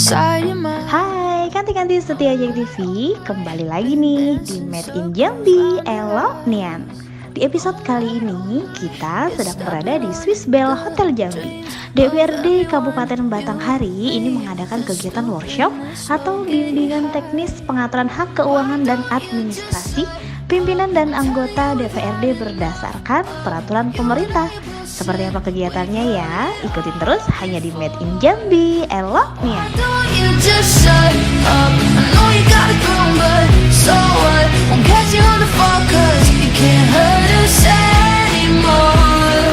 inside your mind. Hai, kanti-kanti setia Jeng TV, kembali lagi nih di Made in Jambi, Elok Nian. Di episode kali ini, kita sedang berada di Swiss Bell Hotel Jambi. DPRD Kabupaten Batanghari ini mengadakan kegiatan workshop atau bimbingan teknis pengaturan hak keuangan dan administrasi pimpinan dan anggota DPRD berdasarkan peraturan pemerintah. Seperti apa kegiatannya ya? Ikutin terus hanya di Made in Jambi, Elok Nian. Don't you just shut up? I know you got it wrong, but so what? Won't catch you on the fall, 'cause you can't hurt us anymore.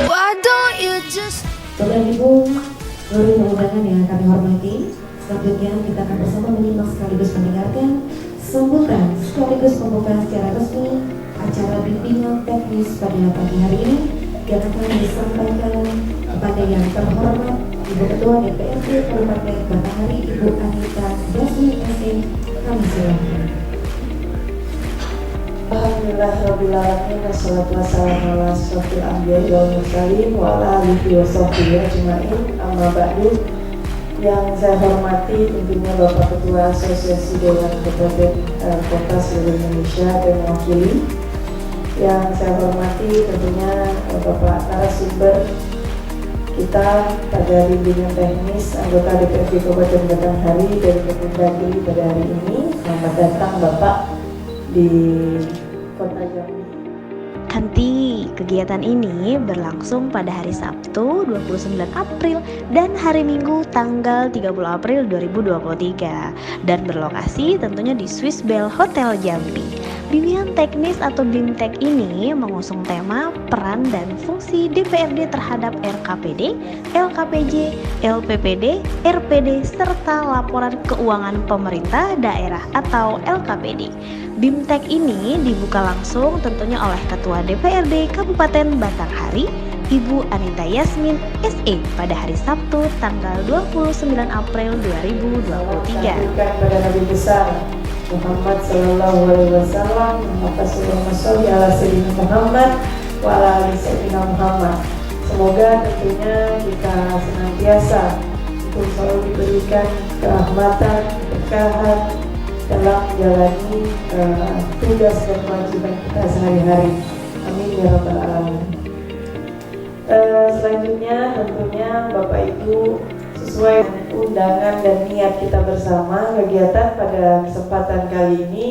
Why don't you just... Bapak Ibu, seluruh undangan yang kami hormati, selanjutnya kita akan bersama menyimak sekaligus mendengarkan sambutan sekaligus pembukaan secara resmi acara bimbingan teknis pada pagi hari ini yang akan disampaikan kepada yang terhormat Ibu Ketua DPRD Kabupaten Batanghari, Ibu Anita Yasmin SE. Kami silakan. Alhamdulillahirrabbilalamin. Wassalatu wassalamu ala asyrofil anbiya'i wal mursalin wa ala alihi wa sahbihi ajma'in. Amma ba'du. Yang saya hormati tentunya Bapak Ketua Asosiasi Dewan Kabupaten Kota seluruh Indonesia dan mewakili. Yang saya hormati tentunya Bapak narasumber kita pada bimbingan teknis anggota DPRD Kabupaten Batanghari dari Kemendagri pada hari ini. Selamat datang Bapak di Kota Jambi. Kanti, kegiatan ini berlangsung pada hari Sabtu 29 April dan hari Minggu tanggal 30 April 2023 dan berlokasi tentunya di Swiss Bell Hotel Jambi. Bimbingan teknis atau BIMTEK ini mengusung tema peran dan fungsi DPRD terhadap RKPD, LKPJ, LPPD, RPD, serta laporan keuangan pemerintah daerah atau LKPD. BIMTEK ini dibuka langsung tentunya oleh Ketua DPRD Kabupaten Batanghari, Ibu Anita Yasmin SE pada hari Sabtu tanggal 29 April 2023. Pada Nabi besar Muhammad Sallallahu Alaihi Wasallam, maka Allahumma sholli ala Sayyidina Muhammad wa ala ali Sayyidina Muhammad. Semoga tentunya kita senantiasa untuk selalu diberikan kerahmatan, keberkahan dalam menjalani tugas dan kewajiban kita sehari-hari. Amin ya rabbal alamin. Selanjutnya tentunya Bapak Ibu, sesuai undangan dan niat kita bersama, kegiatan pada kesempatan kali ini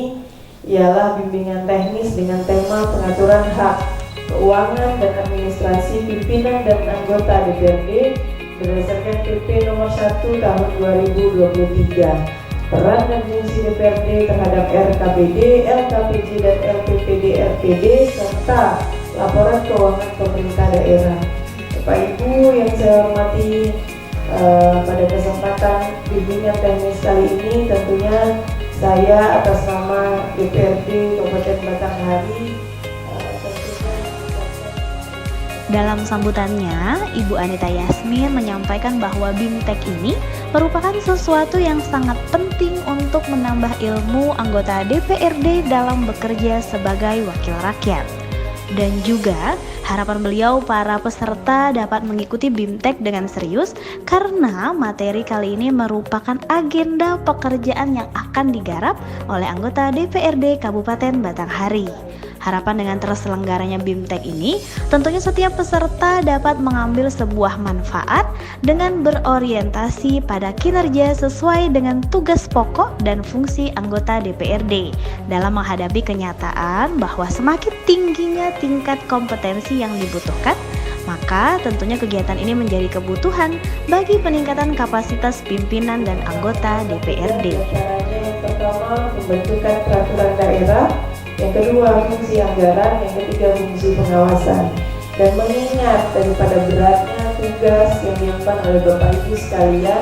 ialah bimbingan teknis dengan tema pengaturan hak keuangan dan administrasi pimpinan dan anggota DPRD berdasarkan PP nomor 1 tahun 2023. Peran dan fungsi DPRD terhadap RKPD, LKPJ dan LPPD, RPD serta laporan keuangan pemerintah daerah. Bapak Ibu yang saya hormati, pada kesempatan bimbingan teknis kali ini tentunya saya atas nama DPRD Kabupaten Batanghari Dalam sambutannya, Ibu Anita Yasmin menyampaikan bahwa BIMTEK ini merupakan sesuatu yang sangat penting untuk menambah ilmu anggota DPRD dalam bekerja sebagai wakil rakyat. Dan juga harapan beliau para peserta dapat mengikuti BIMTEK dengan serius karena materi kali ini merupakan agenda pekerjaan yang akan digarap oleh anggota DPRD Kabupaten Batanghari. Harapan dengan terselenggaranya BIMTEK ini, tentunya setiap peserta dapat mengambil sebuah manfaat dengan berorientasi pada kinerja sesuai dengan tugas pokok dan fungsi anggota DPRD dalam menghadapi kenyataan bahwa semakin tingginya tingkat kompetensi yang dibutuhkan, maka tentunya kegiatan ini menjadi kebutuhan bagi peningkatan kapasitas pimpinan dan anggota DPRD. Yang pertama, pembentukan peraturan daerah. Yang kedua, fungsi anggaran. Yang ketiga, fungsi pengawasan. Dan mengingat daripada beratnya tugas yang diemban oleh Bapak Ibu sekalian,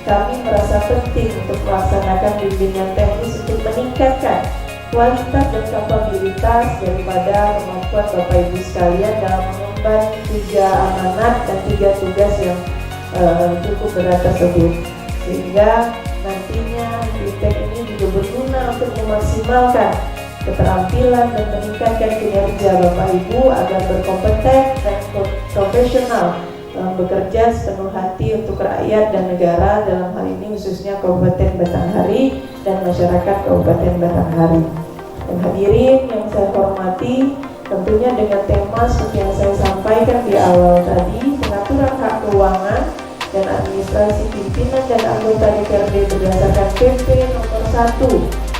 kami merasa penting untuk melaksanakan bimbingan teknis untuk meningkatkan kualitas dan kapabilitas daripada kemampuan Bapak Ibu sekalian dalam mengemban 3 amanat dan 3 tugas yang cukup berat tersebut. Sehingga nantinya BIMTEK ini juga berguna untuk memaksimalkan keterampilan dan meningkatkan kinerja Bapak Ibu agar berkompeten dan profesional bekerja sepenuh hati untuk rakyat dan negara, dalam hal ini khususnya Kabupaten Batanghari dan masyarakat Kabupaten Batanghari. Dan hadirin yang saya hormati, tentunya dengan tema seperti yang saya sampaikan di awal tadi, pengaturan hak keuangan dan administrasi pimpinan dan anggota DPRD berdasarkan PP nomor 1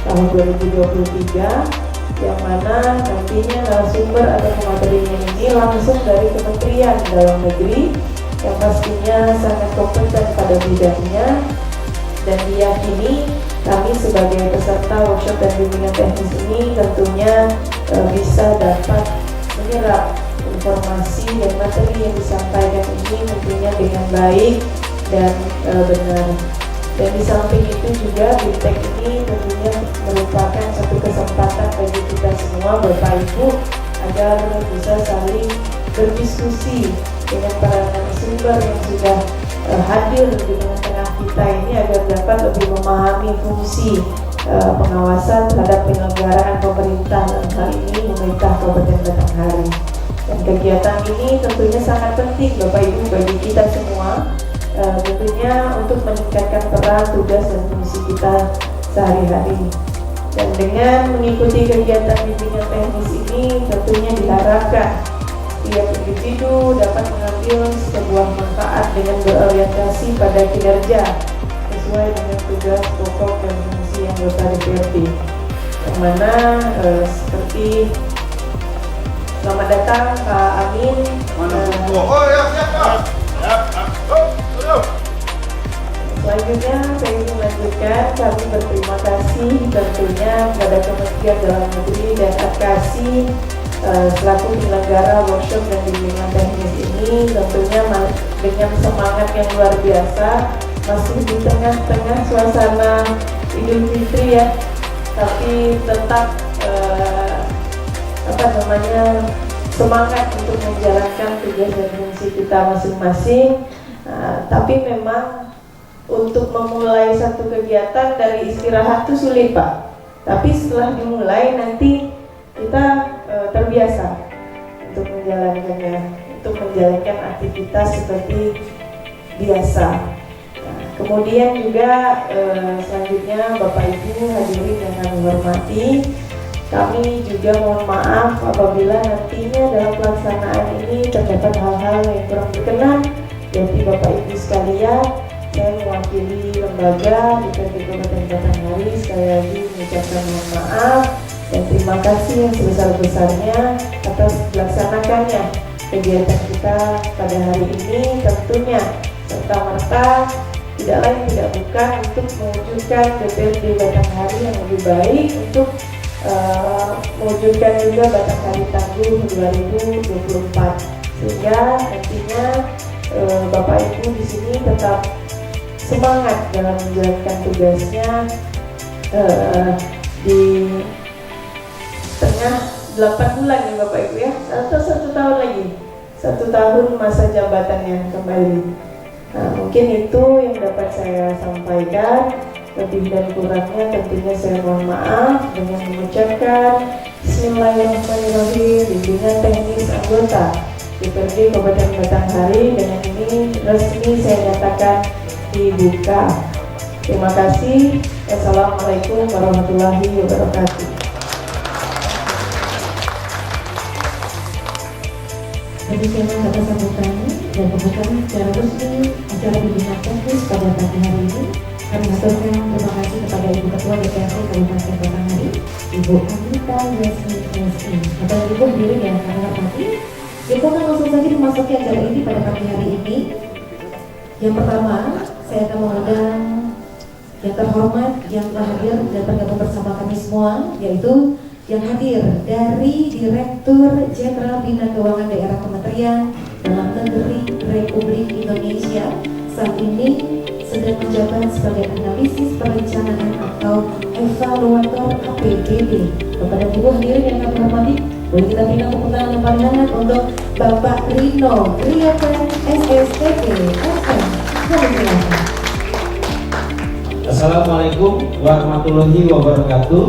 tahun 2023, yang mana nantinya narasumber atau pematerinya ini langsung dari Kementerian Dalam Negeri yang pastinya sangat kompeten pada bidangnya, dan diyakini kami sebagai peserta workshop dan bimbingan teknis ini tentunya bisa dapat menyerap informasi dan materi yang disampaikan ini tentunya dengan baik dan benar. Dan di samping itu juga BIMTEK ini tentunya merupakan satu kesempatan bagi kita semua Bapak Ibu agar bisa saling berdiskusi dengan para narasumber yang sudah hadir di tengah-tengah kita ini, agar dapat lebih memahami fungsi pengawasan terhadap penyelenggaraan pemerintah, dalam hal ini pemerintah Kabupaten Batanghari. Dan kegiatan ini tentunya sangat penting Bapak Ibu bagi kita semua, tentunya untuk meningkatkan peran, tugas, dan fungsi kita sehari-hari. Dan dengan mengikuti kegiatan bimbingan teknis ini tentunya diharapkan setiap individu dapat mengambil sebuah manfaat dengan berorientasi pada kinerja sesuai dengan tugas pokok dan fungsi anggota DPRD, yang mana seperti selamat datang Pak Amin. Selanjutnya saya ingin melanjutkan, kami berterima kasih tentunya kepada Kementerian Dalam Negeri dan AKASI selaku penyelenggara workshop dan bimbingan teknis ini, tentunya dengan semangat yang luar biasa, masih di tengah-tengah suasana Idul Fitri ya, tapi tetap semangat untuk menjalankan tugas dan fungsi kita masing-masing. Tapi memang untuk memulai satu kegiatan dari istirahat itu sulit Pak, tapi setelah dimulai nanti kita terbiasa untuk menjalankannya, untuk menjalankan aktivitas seperti biasa. Kemudian juga selanjutnya Bapak Ibu hadirin yang kami hormati, kami juga mohon maaf apabila nantinya dalam pelaksanaan ini terdapat hal-hal yang kurang berkenan. Jadi Bapak Ibu sekalian, saya mewakili lembaga DPRD Kabupaten Batanghari sekali lagi mengucapkan mohon maaf dan terima kasih yang sebesar-besarnya atas dilaksanakannya kegiatan kita pada hari ini, tentunya serta-merta tidak lain tidak bukan untuk mewujudkan DPRD Batanghari yang lebih baik, untuk mewujudkan juga Batanghari Tangguh 2024, sehingga nantinya Bapak Ibu di sini tetap semangat dalam menjalankan tugasnya di tengah 8 bulan ya Bapak Ibu ya, atau 1 tahun lagi, 1 tahun masa jabatannya kembali. Nah, mungkin itu yang dapat saya sampaikan. Lebih dan kurangnya tentunya saya mohon maaf dengan mengucapkan Bismillahirrahmanirrahim. Bimbingan teknis anggota DPRD Kabupaten Batanghari dengan ini resmi saya nyatakan dibuka. Terima kasih. Assalamualaikum warahmatullahi wabarakatuh. Demikianlah kata sambutan dan pembukaan secara resmi acara bimbingan teknis pada pagi hari ini. Kami aturkan terima kasih kepada Ibu Ketua DPRD Kabupaten Batanghari, Ibu Anita Yasmin SI. Bapak Ibu hadirin yang kami hormati, kita akan langsung saja memasuki acara ini pada pagi hari ini. Yang pertama, saya akan mengundang yang terhormat yang telah hadir dan bergabung bersama kami semua, yaitu yang hadir dari Direktur Jenderal Bina Keuangan Daerah Kementerian Dalam Negeri Republik Indonesia, saat ini sedang menjabat sebagai analisis perencanaan atau evaluator APBD. Kepada Ibu hadirin yang kami hormati, boleh kita berikan tepuk tangan yang paling hangat untuk Bapak Rino Griapen SSTP FM. Kami silakan. Assalamualaikum warahmatullahi wabarakatuh.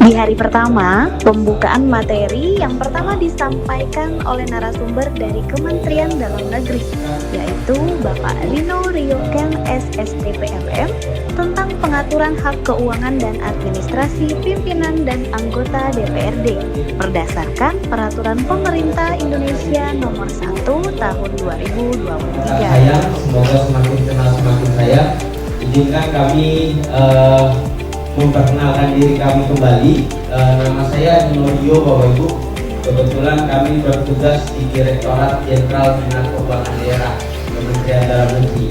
Di Di hari pertama, pembukaan materi yang pertama disampaikan oleh narasumber dari Kementerian Dalam Negeri, yaitu Bapak Rino Rioken SSDPRM tentang pengaturan hak keuangan dan administrasi pimpinan dan anggota DPRD berdasarkan Peraturan Pemerintah Indonesia Nomor 1 Tahun 2023. Saya semoga semakin kenal semakin sayang. Izinkan kami memperkenalkan diri kami kembali. Nama saya Nino Bapak Ibu. Kebetulan kami bertugas di Direktorat Jenderal Dinas Keuangan Daerah Kementerian Dalam Negeri.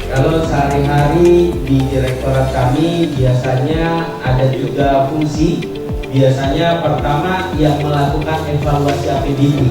Kalau sehari-hari di direktorat kami biasanya ada 3 fungsi. Biasanya pertama yang melakukan evaluasi APBD.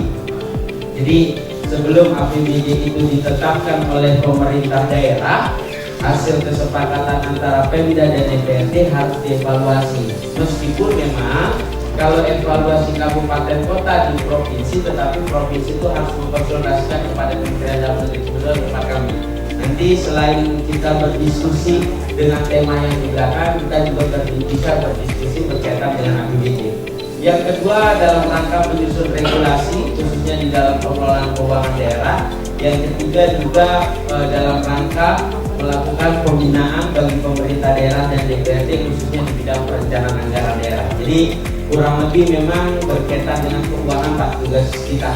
Jadi sebelum APBD itu ditetapkan oleh pemerintah daerah, hasil kesepakatan antara Pemda dan DPRD harus dievaluasi. Meskipun memang kalau evaluasi kabupaten kota di provinsi, tetapi provinsi itu harus mengkonsultasikan kepada Kementerian Dalam Negeri. Kebetulan tempat kami. Nanti selain kita berdiskusi dengan tema yang di belakang, kita juga bisa berdiskusi berkaitan dengan APBD. Yang kedua dalam rangka menyusun regulasi khususnya di dalam pengelolaan keuangan daerah. Yang ketiga juga dalam rangka melakukan pembinaan bagi pemerintah daerah dan DPRD khususnya di bidang perencanaan anggaran daerah. Jadi kurang lebih memang berkaitan dengan keuangan Pak tugas kita.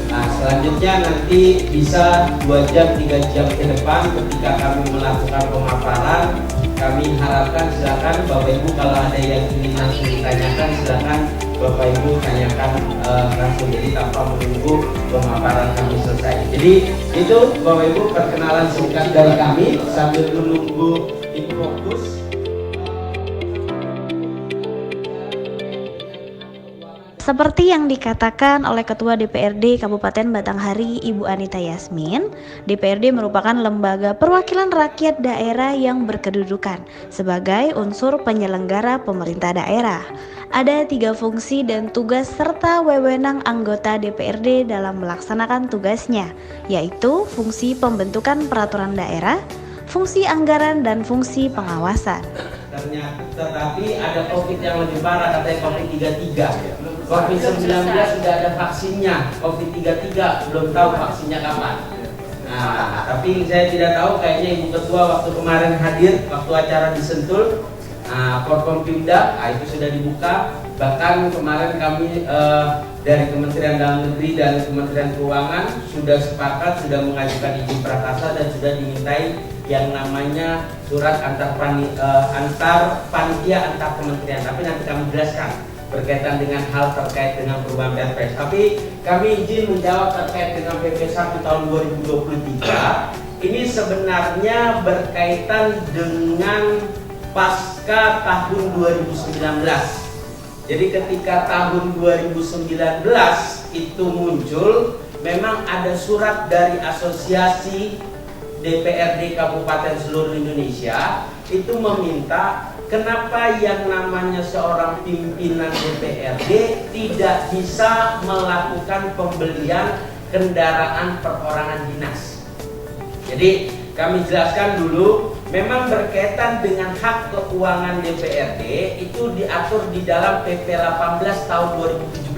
Nah, selanjutnya nanti bisa 2 jam 3 jam ke depan ketika kami melakukan pemaparan, kami harapkan silakan Bapak Ibu kalau ada yang ingin langsung ditanyakan silakan Bapak Ibu tanyakan langsung, jadi tanpa menunggu pemaparan kami selesai. Jadi itu Bapak Ibu perkenalan singkat dari kami sambil menunggu ini fokus. Seperti yang dikatakan oleh Ketua DPRD Kabupaten Batanghari Ibu Anita Yasmin, DPRD merupakan lembaga perwakilan rakyat daerah yang berkedudukan sebagai unsur penyelenggara pemerintah daerah. Ada 3 fungsi dan tugas serta wewenang anggota DPRD dalam melaksanakan tugasnya, yaitu fungsi pembentukan peraturan daerah, fungsi anggaran, dan fungsi pengawasan. Ternyata tetapi ada COVID yang lebih parah, katanya COVID-33. COVID-19 sudah ada vaksinnya, COVID-33 belum tahu vaksinnya kapan. Nah, tapi saya tidak tahu, kayaknya Ibu Ketua waktu kemarin hadir waktu acara di Sentul, Forkompimda, itu sudah dibuka. Bahkan kemarin kami dari Kementerian Dalam Negeri dan Kementerian Keuangan sudah sepakat, sudah mengajukan izin prakarsa dan sudah dimintai yang namanya surat antar panitia antar kementerian. Tapi nanti kami jelaskan berkaitan dengan hal terkait dengan perubahan Perpres. Tapi kami izin menjawab terkait dengan PP 1 tahun 2023. Ini sebenarnya berkaitan dengan pasca tahun 2019. Jadi ketika tahun 2019 itu muncul, memang ada surat dari Asosiasi DPRD Kabupaten seluruh Indonesia itu meminta kenapa yang namanya seorang pimpinan DPRD tidak bisa melakukan pembelian kendaraan perorangan dinas. Jadi kami jelaskan dulu, memang berkaitan dengan hak keuangan DPRD itu diatur di dalam PP 18 tahun 2017.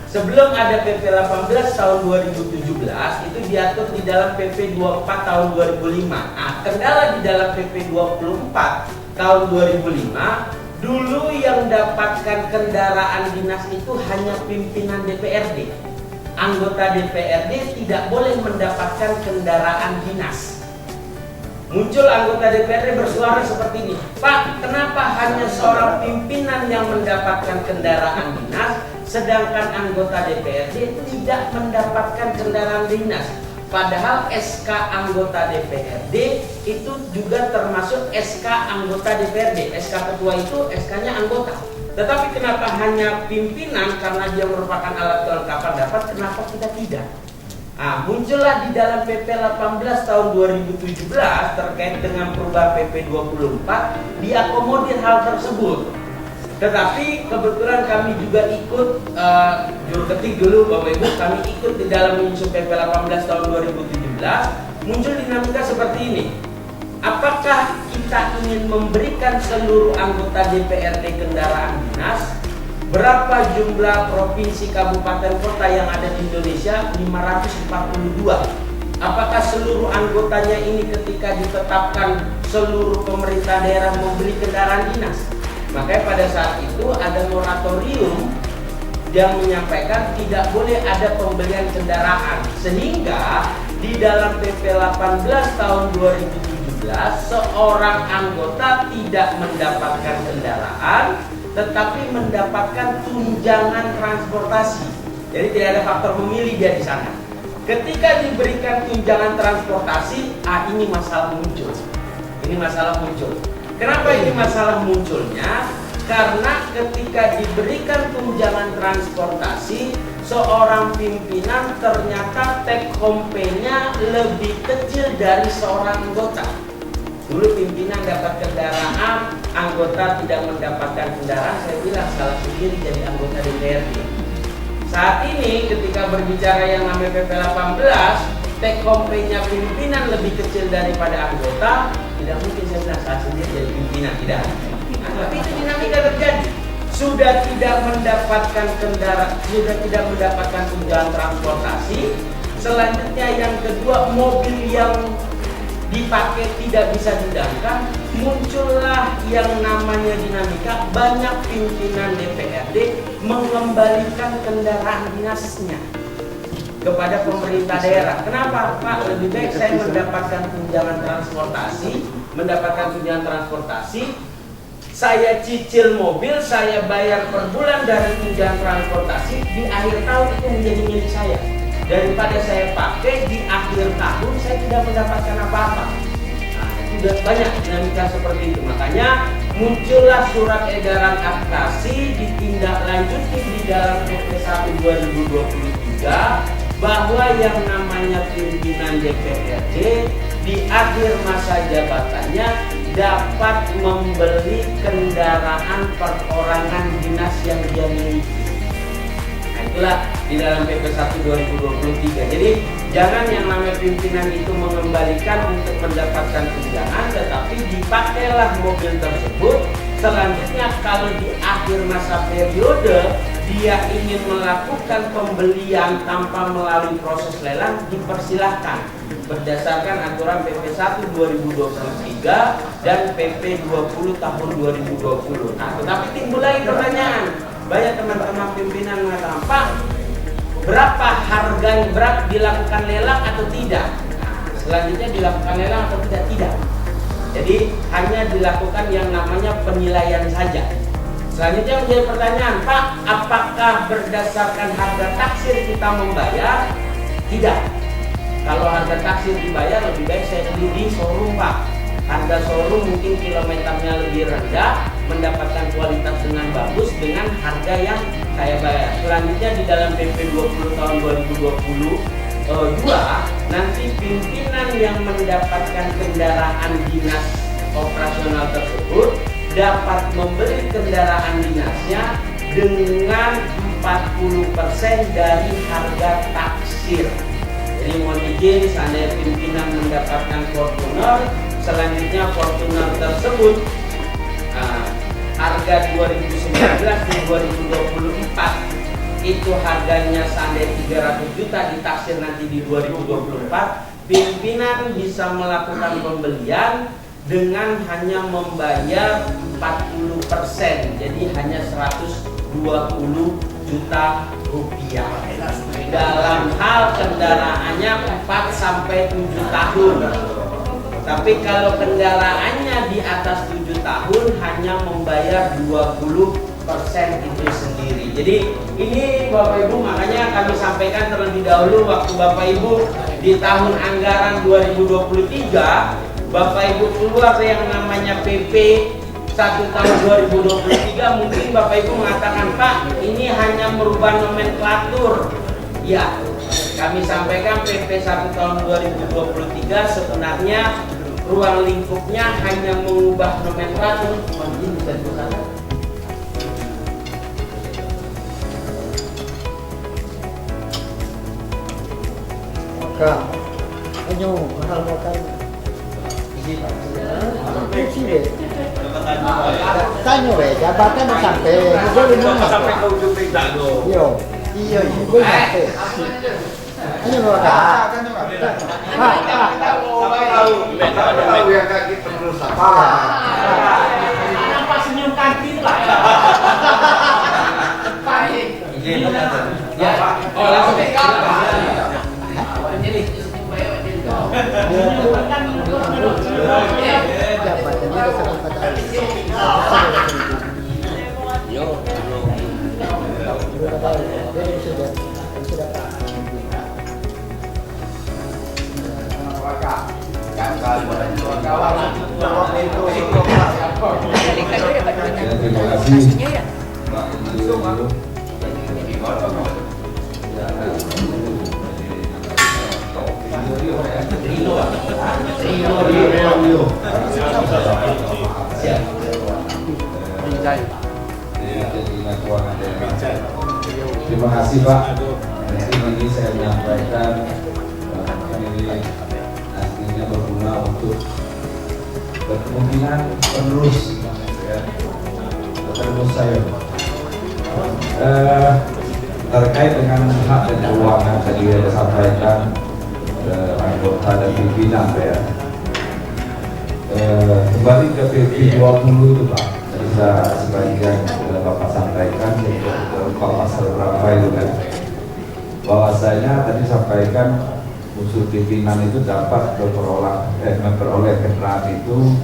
Sebelum ada PP 18 tahun 2017 itu diatur di dalam PP 24 tahun 2005. Nah, kendala di dalam PP 24 tahun 2005, dulu yang dapatkan kendaraan dinas itu hanya pimpinan DPRD. Anggota DPRD tidak boleh mendapatkan kendaraan dinas. Muncul anggota DPRD bersuara seperti ini, Pak, kenapa hanya seorang pimpinan yang mendapatkan kendaraan dinas, sedangkan anggota DPRD tidak mendapatkan kendaraan dinas? Padahal SK anggota DPRD itu juga termasuk SK anggota DPRD. SK ketua itu SK-nya anggota. Tetapi kenapa hanya pimpinan karena dia merupakan alat kelengkapan dapat, kenapa kita tidak? Nah, muncullah di dalam PP 18 tahun 2017 terkait dengan perubahan PP 24 diakomodir hal tersebut. Tetapi kebetulan kami juga ikut juru ketik dulu Bapak Ibu, kami ikut di dalam menyusun PP 18 tahun 2017. Muncul dinamika seperti ini. apakah kita ingin memberikan seluruh anggota DPRD kendaraan dinas? Berapa jumlah provinsi, kabupaten, kota yang ada di Indonesia? 542. Apakah seluruh anggotanya ini ketika ditetapkan seluruh pemerintah daerah membeli kendaraan dinas? Makanya pada saat itu ada moratorium yang menyampaikan tidak boleh ada pembelian kendaraan. Sehingga di dalam PP 18 tahun 2017 seorang anggota tidak mendapatkan kendaraan tetapi mendapatkan tunjangan transportasi. Jadi tidak ada faktor memilih dia di sana. Ketika diberikan tunjangan transportasi, ini masalah muncul. Ini masalah muncul. Kenapa ini masalah munculnya? Karena ketika diberikan tunjangan transportasi, seorang pimpinan ternyata take home pay-nya lebih kecil dari seorang anggota. Dulu pimpinan dapat kendaraan, anggota tidak mendapatkan kendaraan, saya bilang salah sendiri jadi anggota DPRD. Saat ini ketika berbicara yang namanya PP 18, take home pay-nya pimpinan lebih kecil daripada anggota, tidak mungkin saya bilang salah sendiri jadi pimpinan, tidak. Nah, tapi itu dinamika terjadi. Sudah tidak mendapatkan kendaraan, sudah tidak mendapatkan tunjangan transportasi. Selanjutnya yang kedua, mobil yang dipakai tidak bisa didamkan, muncullah yang namanya dinamika. Banyak pimpinan DPRD mengembalikan kendaraan dinasnya kepada pemerintah daerah. Kenapa, Pak? Lebih baik saya mendapatkan tunjangan transportasi, saya cicil mobil, saya bayar per bulan dari tunjangan transportasi, di akhir tahun itu menjadi milik saya. Daripada saya pakai di akhir tahun saya tidak mendapatkan apa-apa. Nah, itu banyak dinamika seperti itu. Makanya muncullah surat edaran advokasi ditindaklanjuti di dalam PP 1 2023 bahwa yang namanya pimpinan DPRD di akhir masa jabatannya dapat membeli kendaraan perorangan dinas yang dia miliki. Itulah di dalam PP 1 2023. Jadi jangan yang namanya pimpinan itu mengembalikan untuk mendapatkan tunjangan, tetapi dipakailah mobil tersebut. Selanjutnya kalau di akhir masa periode dia ingin melakukan pembelian tanpa melalui proses lelang, dipersilahkan berdasarkan aturan PP 1 2023 dan PP 20 tahun 2020. Nah, tetapi timbul lagi pertanyaan. Banyak teman-teman pimpinan mengatakan, Pak, berapa harganya, berapa dilakukan lelang atau tidak? Nah, selanjutnya dilakukan lelang atau tidak? Tidak. Jadi hanya dilakukan yang namanya penilaian saja. Selanjutnya menjadi pertanyaan, Pak, apakah berdasarkan harga taksir kita membayar? Tidak. Kalau harga taksir dibayar, lebih baik saya beli di showroom, Pak. Harga showroom mungkin kilometernya lebih rendah, mendapatkan kualitas dengan bagus dengan harga yang saya bayar. Selanjutnya di dalam PP 20 tahun 2022 nanti pimpinan yang mendapatkan kendaraan dinas operasional tersebut dapat membeli kendaraan dinasnya dengan 40% dari harga taksir. Jadi mohon izin, seandainya pimpinan mendapatkan Fortuner, selanjutnya Fortuner tersebut harga 2019 dan 2024 itu harganya seandainya 300 juta, ditaksir nanti di 2024, pimpinan bisa melakukan pembelian dengan hanya membayar 40%, jadi hanya 120 juta rupiah dalam hal kendaraannya 4 sampai 7 tahun. Tapi kalau kendaraannya di atas 7 tahun hanya membayar 20% itu sendiri. Jadi ini Bapak Ibu, makanya kami sampaikan terlebih dahulu waktu Bapak Ibu di tahun anggaran 2023 Bapak Ibu keluar yang namanya PP 1 tahun 2023, mungkin Bapak Ibu mengatakan, Pak, ini hanya merubah nomenklatur. Ya, kami sampaikan PP 1 tahun 2023 sebenarnya ruang lingkupnya hanya mengubah nomenklatur. Mungkin bisa dikatakan. Maka, mahal makan. Tanya we, jabatan sampai, gue belum sampai ke ujung pindah lo. Iya, gue sampai. Ini loh, Tahu yang kaki terus apa? Kenapa senyum kantin lah? Ya, oh langsung Terima kasih Pak Insinyur. Terima kasih Pak. Mungkin ini saya menyampaikan ini nantinya berguna untuk kemungkinan penerus saya terkait dengan hak dan keuangan tadi ada sampaikan anggota dan pimpinan ya. Kembali ke PP 20 itu Pak, tadi sebagian Bapak sampaikan Pak pasal berapa itu kan, bahwasanya tadi sampaikan unsur pimpinan itu dapat memperoleh keterangan itu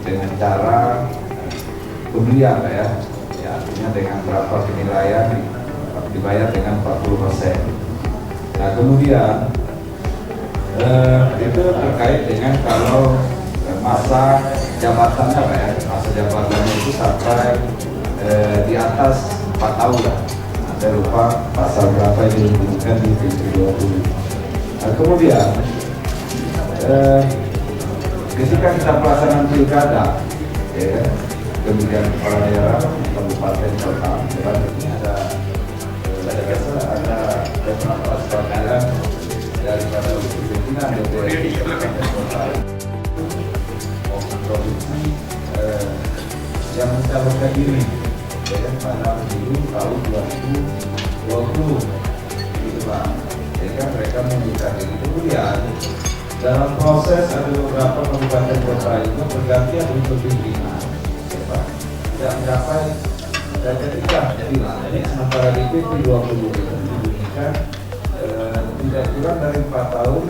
dengan cara pembelian ya, artinya dengan berapa penilaian dibayar dengan 40%. Nah kemudian itu terkait dengan kalau masa jabatannya Pak ya, masa jabatannya itu sampai di atas 4 tahun lah. Saya lupa pasal berapa yang disebutkan di PP 20. Nah kemudian ketika kita pelaksanaan pilkada ya, kemudian kepala daerah, kabupaten, kota, ini ada beberapa perwakilan daripada unsur pimpinan DPRD kabupaten kota maupun provinsi yang mencalonkan diri pada pemilu tahun 2020 gitu Pak. Jadi kan mereka membuka diri. Kemudian dalam proses ada beberapa kabupaten kota itu bergantian untuk pimpinan tidak mencapai dan ketika jadi sementara di PP 20 itu dibunyikan tidak kurang dari 4 tahun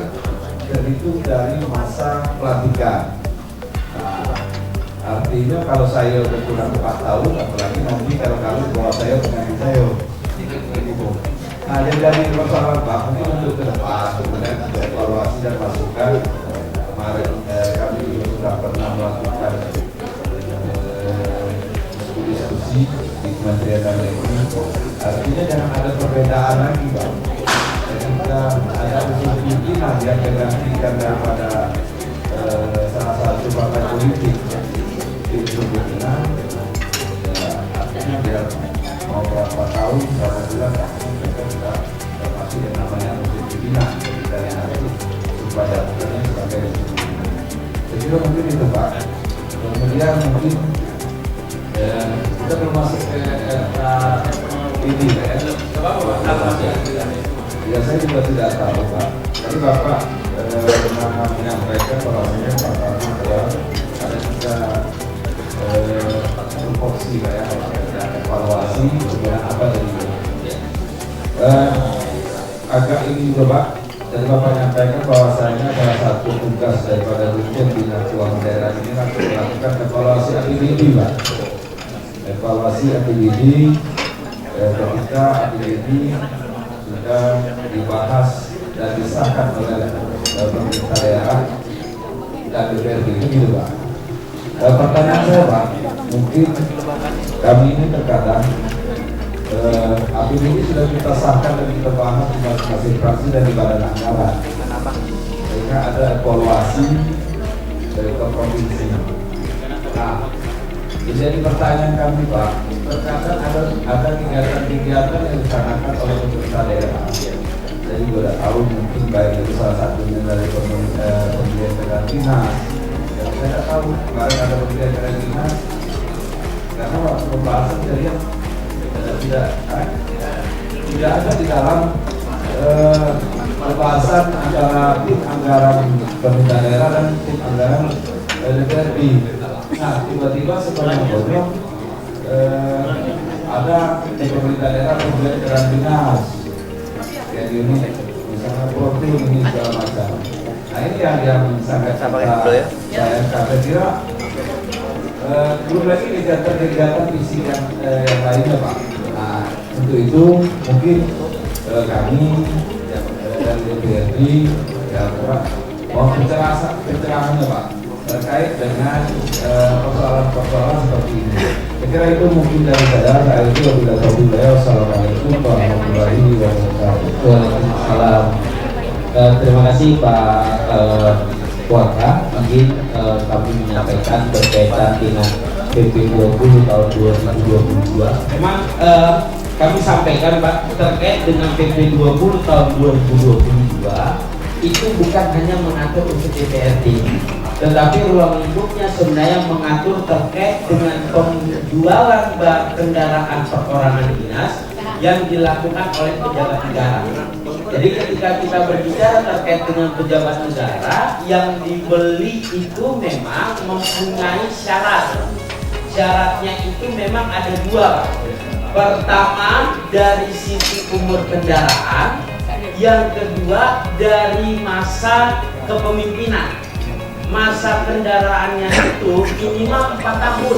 terhitung dari masa pelantikan. Nah, artinya kalau saya udah kurang 4 tahun, apalagi nanti kalau bahwa saya pengganti saya. Nah, dari persoalan Pak, mungkin untuk ke depan, kemudian evaluasi dan masukan. Kemarin kami juga sudah pernah melakukan diskusi di Kementerian Dalam Negeri. Artinya jangan ada perbedaan lagi Pak. Kita ada unsur pimpinan yang digantikan daripada salah satu partai politik unsur pimpinan. Artinya biar mau berapa tahun, berapa bulan, mereka sudah termasuk yang namanya unsur pimpinan dari nanti supaya bukannya sebagai unsur pimpinan. Jadi mungkin itu Pak. Kemudian mungkin kita belum masuk ke ini ya. Ya saya juga tidak tahu Pak. Tapi Bapak menyampaikan bahwasanya Pak bahwa ada juga tupoksi ya, evaluasi kemudian apa dari agak ini juga Pak. Jadi Bapak menyampaikan bahwasanya salah satu tugas daripada Dirjen Bina Keuangan Daerah ini akan melakukan evaluasi APBD Pak. Evaluasi APBD ketika APBD sudah dibahas dan disahkan oleh pemerintah daerah dan DPRD gitu Pak. Pertanyaan saya Pak, mungkin kami ini terkadang APBD sudah kita sahkan dan kita bahas di masing-masing fraksi dan di badan anggaran, sehingga ada evaluasi dari provinsi. Nah, jadi pertanyaan kami Pak, terkadang ada kegiatan-kegiatan yang dilaksanakan oleh pemerintah daerah. Jadi sudah tahu mungkin baik itu salah satunya dari pembelian kendaraan dinas. Ya, saya tidak tahu kemarin ada acara dinas karena waktu pembahasan saya lihat tidak ada di dalam pembahasan antara tim anggaran pemerintah daerah dan tim anggaran DPRD. Nah, tiba-tiba setelah bodoh ada tim pemerintah daerah kemudian jalan dinas kayak gini, misalnya profil ini segala macam. Nah, ini yang sangat saya kira belum lagi kegiatan fisik yang lainnya, Pak. Nah, untuk itu mungkin kami dari DPRD ya Pak mau pencerahannya Pak terkait dengan persoalan-persoalan seperti ini. Saya kira itu mungkin dari saya itu lebih tahu beliau. Assalamualaikum warahmatullahi wabarakatuh. Waalaikumsalam. Terima kasih Pak Waka. Mungkin kami menyampaikan berkaitan dengan PP 20 tahun 2022. Memang kami sampaikan Pak terkait dengan PP 20 tahun 2022 itu bukan hanya mengatur untuk DPRD, tetapi ruang lingkupnya sebenarnya mengatur terkait dengan penjualan kendaraan perorangan dinas yang dilakukan oleh pejabat negara. Jadi ketika kita berbicara terkait dengan pejabat negara, yang dibeli itu memang mempunyai syarat. Syaratnya itu memang ada dua. Pertama dari sisi umur kendaraan, yang kedua dari masa kepemimpinan. Masa kendaraannya itu minimal 4 tahun.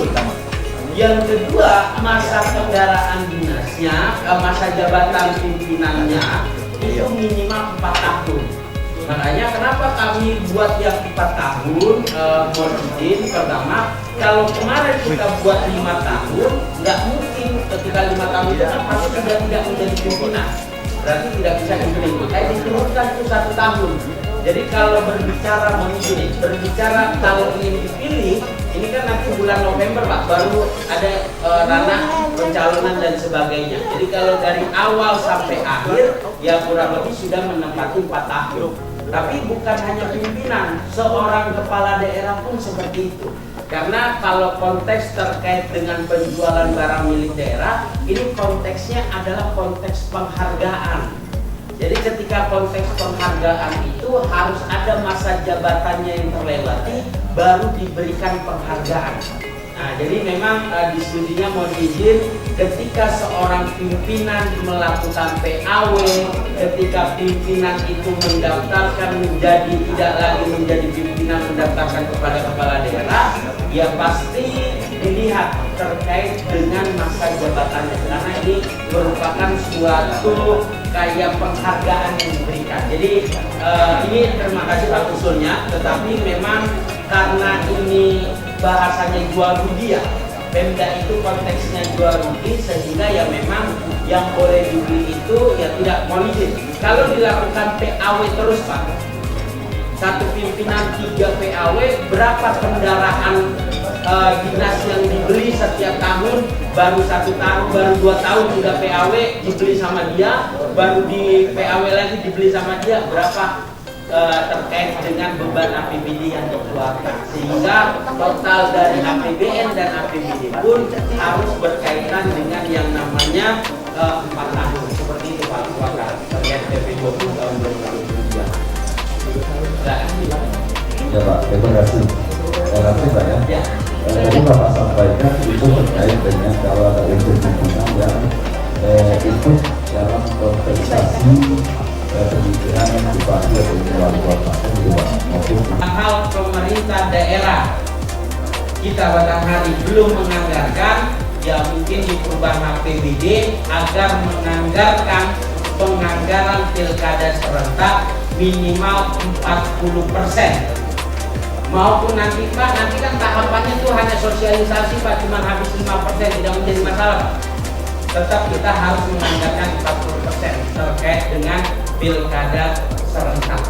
Yang kedua masa kendaraan dinasnya, masa jabatan pimpinannya itu minimal 4 tahun. Makanya kenapa kami buat yang 4 tahun, mohon izin, pertama kalau kemarin kita buat 5 tahun, nggak mungkin ketika 5 tahun itu kan pasti sudah tidak menjadi pimpinan, berarti tidak bisa dipimpin. Makanya diturunkan itu 1 tahun. Jadi kalau berbicara, mohon izin, berbicara kalau ingin dipilih, ini kan nanti bulan November Pak, baru ada ranah pencalonan dan sebagainya. Jadi kalau dari awal sampai akhir, ya kurang lebih sudah menempati 4 tahun. Tapi bukan hanya pimpinan, seorang kepala daerah pun seperti itu. Karena kalau konteks terkait dengan penjualan barang milik daerah, ini konteksnya adalah konteks penghargaan. Jadi ketika konteks penghargaan itu harus ada masa jabatannya yang terlewati, baru diberikan penghargaan. Nah, jadi memang diskusinya mohon izin, ketika seorang pimpinan melakukan PAW, ketika pimpinan itu mendaftarkan menjadi tidak lagi menjadi pimpinan, mendaftarkan kepada kepala daerah, ya pasti dilihat terkait dengan masa jabatannya, karena ini merupakan suatu kayak penghargaan yang diberikan. Jadi ini terima kasih Pak usulnya, tetapi memang karena ini bahasanya jual rugi ya, Pemda itu konteksnya jual rugi, sehingga ya memang yang boleh dibeli itu ya tidak mohon izin. Kalau dilakukan PAW terus Pak, satu pimpinan 3 PAW, berapa kendaraan dinas yang dibeli setiap tahun? Baru 1 tahun, baru 2 tahun sudah PAW dibeli sama dia, baru di PAW lagi dibeli sama dia, berapa terkait dengan beban APBD yang dikeluarkan, sehingga total dari APBN dan APBD pun harus berkaitan dengan yang namanya 4 tahun. Seperti itu Pak Wakar terkait PP 20 tahun 2022. Ya Pak, terima kasih. Terima kasih Pak ya. Tadi Bapak sampaikan itu terkait dengan kalau ada unsur pimpinan yang ikut dalam kontestasi pemilihan bupati atau wali kota maupun hal pemerintah daerah kita Batanghari belum menganggarkan, ya mungkin di perubahan APBD agar menganggarkan penganggaran pilkada serentak minimal 40%. Maupun nanti Pak, nanti kan tahapannya itu hanya sosialisasi Pak, cuma habis 5%, tidak menjadi masalah Pak. Tetap kita harus menganggarkan 40% terkait dengan pilkada serentak.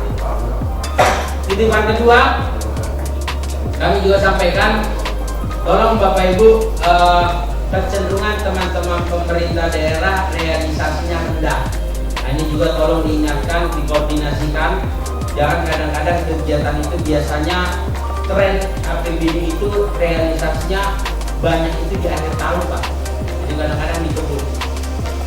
Titipan kedua, kami juga sampaikan, tolong Bapak Ibu, kecenderungan teman-teman pemerintah daerah realisasinya rendah. Nah, ini juga tolong diingatkan, dikoordinasikan. Jangan kadang-kadang kegiatan itu biasanya tren APBD itu realisasinya banyak itu di akhir tahun Pak. Jadi kadang-kadang ditunggu.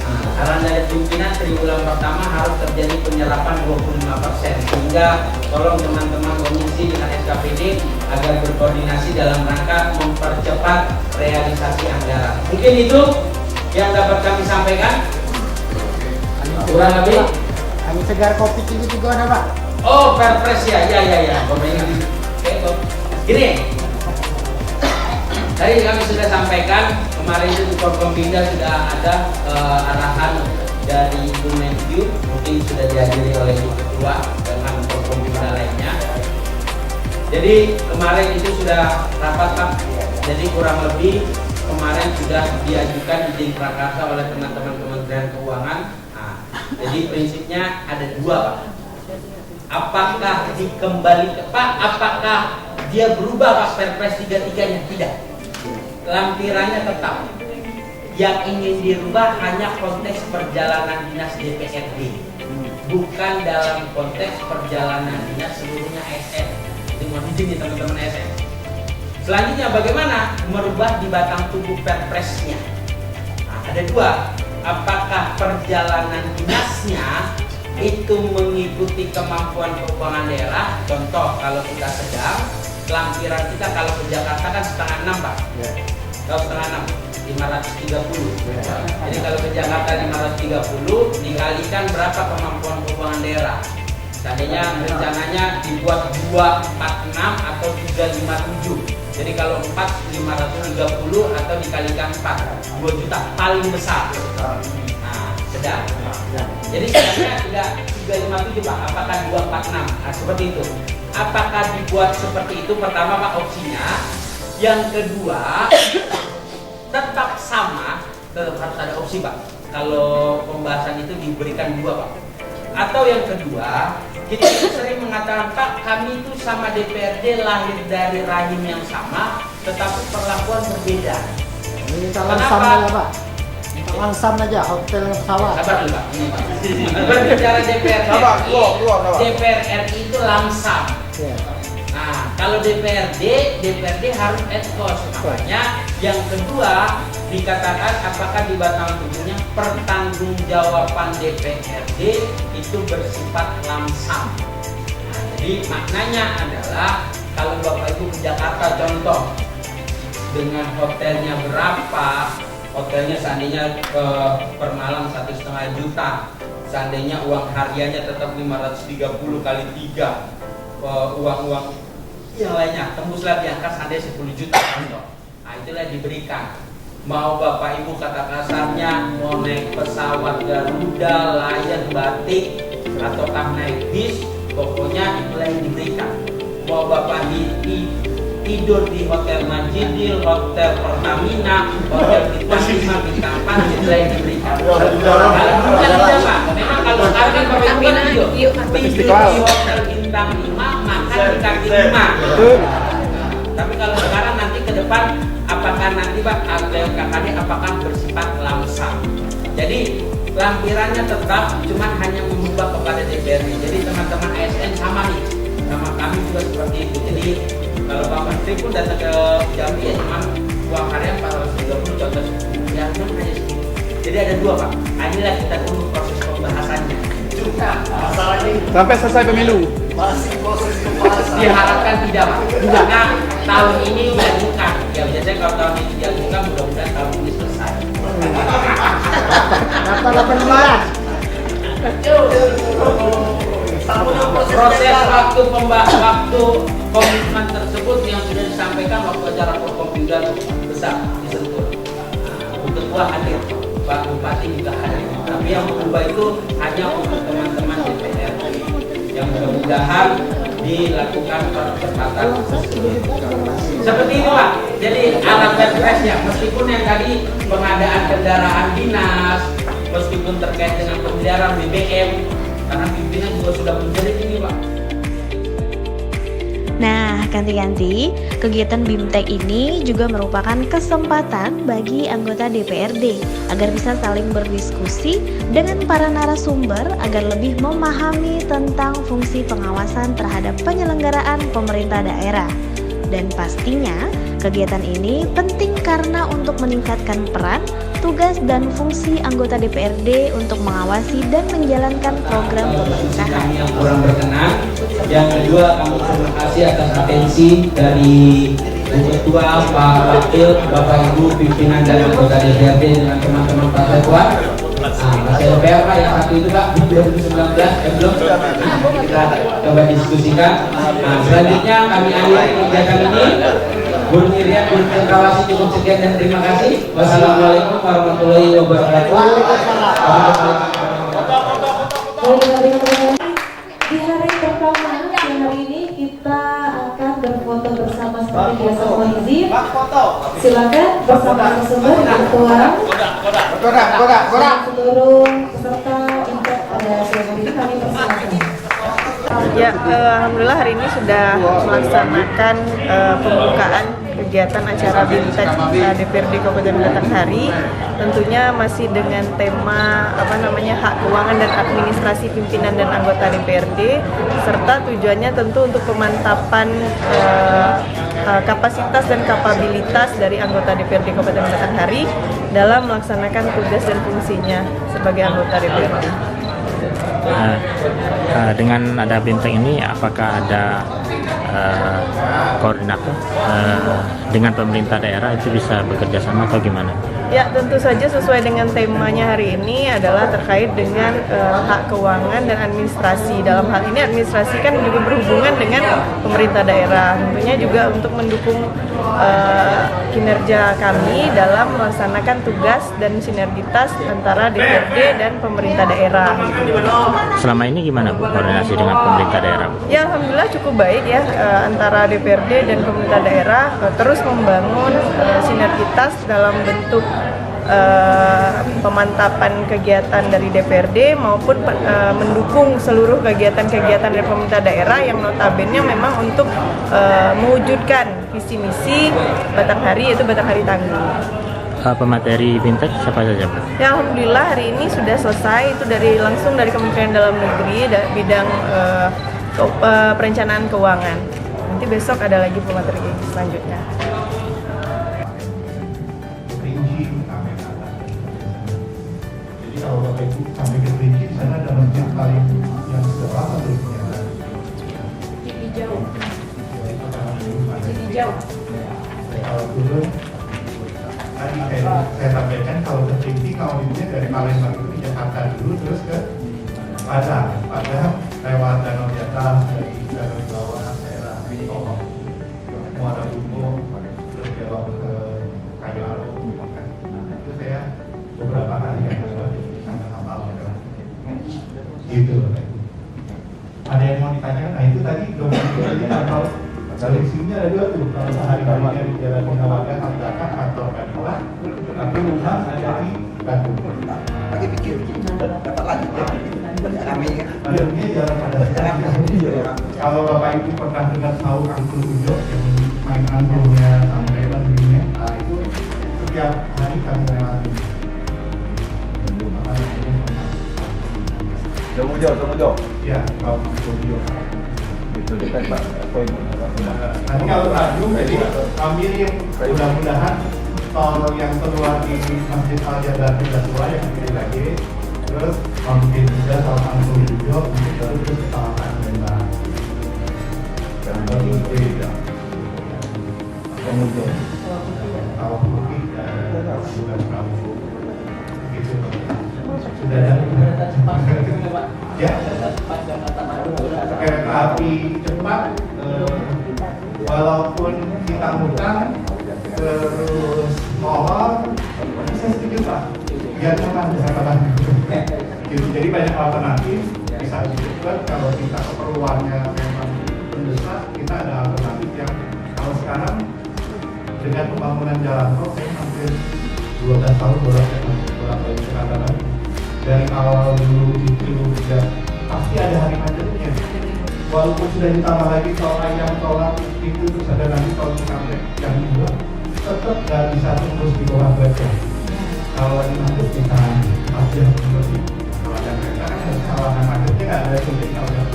Nah, arahan dari pimpinan triwulan pertama harus terjadi penyerapan 25%, sehingga tolong teman-teman komisi dengan SKPD agar berkoordinasi dalam rangka mempercepat realisasi anggaran. Mungkin itu yang dapat kami sampaikan. Kurang lebih. Angin segar kopi tinggi juga ada Pak. Oh, Perpres ya. Oke, gini. Tadi kami sudah sampaikan, kemarin itu di Forkompinda sudah ada arahan dari Ibu Menkyu, mungkin sudah dihadiri oleh Ibu Ketua dengan Forkompinda lainnya. Jadi kemarin itu sudah rapat Pak, jadi kurang lebih kemarin sudah diajukan izin prakarsa oleh teman-teman Kementerian Keuangan. Nah, jadi prinsipnya ada dua Pak. Apakah dikembalikan Pak? Apakah dia berubah Pak Perpres 33-nya? Tidak. Lampirannya tetap. Yang ingin dirubah hanya konteks perjalanan dinas DPRD, bukan dalam konteks perjalanan dinas seluruhnya ASN. Itu mohon izin nih teman-teman ASN. Selanjutnya bagaimana merubah di batang tubuh Perpresnya? Nah, ada dua. Apakah perjalanan dinasnya itu mengikuti kemampuan keuangan daerah? Contoh, kalau kita sedang, lampiran kita kalau ke Jakarta kan 5,6 Pak. Kalau 5,6, 530. Jadi kalau ke Jakarta 530 dikalikan berapa kemampuan keuangan daerah? Seandainya rencananya dibuat 246 atau 357. Jadi kalau 4 530 atau dikalikan 4 2 juta paling besar. Nah, sedang. Jadi sebenarnya tidak 357 Pak, apakah 246? Nah, seperti itu. Apakah dibuat seperti itu? Pertama Pak opsinya. Yang kedua tetap sama, tetap harus ada opsi Pak. Kalau pembahasan itu diberikan dua Pak. Atau yang kedua, jadi kita sering mengatakan Pak, kami itu sama DPRD lahir dari rahim yang sama, tetapi perlakuan berbeda. Minta langsam aja Pak. Minta langsam aja hotel pesawat. Sabar dulu Pak. Ini Pak. Berbicara DPRD itu langsam. Ya. Nah, kalau DPRD harus ad cost. Makanya yang kedua dikatakan apakah di batang tubuhnya pertanggungjawaban DPRD itu bersifat langsam. Nah, jadi maknanya adalah kalau Bapak Ibu ke Jakarta contoh dengan hotelnya berapa, hotelnya seandainya per malam 1,5 juta, seandainya uang hariannya tetap 530 kali 3, uang yang lainnya tembuslah di angka seandainya 10 juta contoh. Nah, itulah diberikan. Mau Bapak Ibu kata kasarnya mau naik pesawat Garuda, Lion, Batik, ataukah naik bis, pokoknya itulah yang diberikan. Mau Bapak tidur di Hotel Majidil, Hotel Pertamina, Hotel Bintang 5, Bintang 4, itulah yang diberikan. Kalau bukan tidak Pak, memang kalau sekarang kan Bapak Ibu kan tidur di Hotel Bintang 5, makan di kaki 5. Tapi kalau sekarang nanti ke depan apakah nanti Pak KKD apakah bersifat langsam? Jadi lampirannya tetap, cuman hanya mengubah kepada DPRD. Jadi teman-teman ASN sama nih, sama kami juga seperti itu. Jadi kalau Pak Menteri pun datang ke Jambi ya cuman uang harian 430 contoh ya hanya segitu. Jadi ada dua Pak. Inilah kita tunggu proses pembahasannya. Sampai selesai pemilu. Masih proses pembahasan. Diharapkan tidak Pak. Karena tahun ini diajukan. Ya biasanya kalau tahun ini diajukan mudah-mudahan tahun ini selesai. Berapa 8 Proses waktu komitmen tersebut yang sudah disampaikan waktu acara Forkompinda besar di Sentul. Bu Ketua hadir, Pak Bupati juga hadir. Tapi yang berubah itu hanya untuk teman-teman DPRD yang mudah-mudahan dilakukan percepatan seperti itu Pak. Jadi alat Perpresnya meskipun yang tadi pengadaan kendaraan dinas, meskipun terkait dengan pemeliharaan BBM, karena pimpinan juga sudah menjerit ini Pak. Nah, ganti-ganti, kegiatan BIMTEK ini juga merupakan kesempatan bagi anggota DPRD agar bisa saling berdiskusi dengan para narasumber agar lebih memahami tentang fungsi pengawasan terhadap penyelenggaraan pemerintah daerah. Dan pastinya, kegiatan ini penting karena untuk meningkatkan peran, tugas, dan fungsi anggota DPRD untuk mengawasi dan menjalankan program pemerintahan. Yang kurang berkenan. Yang kedua, kami terima kasih atas atensi dari Bu Ketua, Pak Wakil, Bapak Ibu pimpinan dan anggota DPRD dengan teman-teman partai kuat. Masih LPR Pak, yang satu itu Pak, 2019 belum. Kita coba diskusikan. Selanjutnya kami akhiri kegiatan ini. Bu Miriam, Bu Kawasi, cukup sekian dan terima kasih. Wassalamualaikum warahmatullahi wabarakatuh. Di hari pertama, di hari ini kita akan berfoto bersama seperti biasa. Mohon izin. Silakan bersama narasumber ketua seluruh peserta BIMTEK pada siang hari ini kami persilakan. Ya, alhamdulillah hari ini sudah melaksanakan pembukaan kegiatan acara BIMTEK DPRD Kabupaten Batanghari. Tentunya masih dengan tema hak keuangan dan administrasi pimpinan dan anggota DPRD, serta tujuannya tentu untuk pemantapan kapasitas dan kapabilitas dari anggota DPRD Kabupaten Batanghari dalam melaksanakan tugas dan fungsinya sebagai anggota DPRD. Dengan ada BIMTEK ini, apakah ada koordinator dengan pemerintah daerah itu bisa bekerja sama atau gimana? Ya, tentu saja sesuai dengan temanya hari ini adalah terkait dengan hak keuangan dan administrasi. Dalam hal ini administrasi kan juga berhubungan dengan pemerintah daerah. Tentunya juga untuk mendukung kinerja kami dalam melaksanakan tugas dan sinergitas antara DPRD dan pemerintah daerah. Selama ini gimana Bu koordinasi dengan pemerintah daerah, Bu? Ya, alhamdulillah cukup baik ya, antara DPRD dan pemerintah daerah terus membangun sinergitas dalam bentuk pemantapan kegiatan dari DPRD maupun mendukung seluruh kegiatan-kegiatan dari pemerintah daerah yang notabene memang untuk mewujudkan visi misi Batanghari, yaitu Batanghari Tangguh. Pemateri BIMTEK siapa saja, Bu? Ya, alhamdulillah hari ini sudah selesai, itu langsung dari Kementerian Dalam Negeri bidang perencanaan keuangan. Nanti besok ada lagi pemateri selanjutnya. Jadi kalau Bapak Ibu sampai ke Rinci, di sana ada masjid paling yang seberapa terusnya? Jadi jauh. Kalau turun, tadi saya sampaikan kalau ke Rinci, kalau ini dari Palembang itu ke Jakarta dulu, terus ke Padang lewat Danau di atas, dari Danau di bawah, daerah Tolong, Muara Bumbu, terus belok ke Kayu Arum. Itu saya beberapa kali yang lewat di sana kapal. Gitu Bapak Ibu. Ada yang mau ditanyakan? Nah itu tadi kalau dari sini ada dua tuh. Kalau hari-harinya di Jalan Binawaga, Kaltaka, kantor Pemda, tapi rumah ada di Bandung. Lagi pikir dapat lagi Akhirnya jalan pada sekarang. Kalau Bapak Ibu pernah dengar tahu Angklung Ujo yang main anggungnya sampai Bandungnya, nah itu setiap hari kami lewati. Jomujo. Ya, kalau Angklung Ujo. Itu dekat Pak. Nanti kalau Bandung, jadi kami mudah-mudahan tol yang keluar di Masjid Al-Jadar tidak sesuai yang pilih lagi. Terus mungkin juga sama Angklung Ujo untuk baru terus kesalahan Lembang. Dan baru beda. Kemudian kalau putih dan sudah kamu gitu. Sudah ada. Ya. Kereta api cepat, walaupun kita ngutang terus molor, saya setuju Pak. Biar cepat bisa kapan. Jadi banyak alternatif, bisa disebut kalau kita keperluannya memang mendesak, kita ada alternatif yang kalau sekarang dengan pembangunan jalan tol, saya hampir 12 tahun bolak-balik Jakarta. Dari awal dulu itu ya pasti ada hari macetnya. walaupun sudah ditambah lagi tol ayam, tol itu terus ada nanti tol Cikampek yang dibuat, tetap nggak bisa tembus di bawah budget. Kalau lagi masuk kita pasti harus lebih. Kalau ada kereta kan harus kawasan macetnya nggak ada sulit kalau yang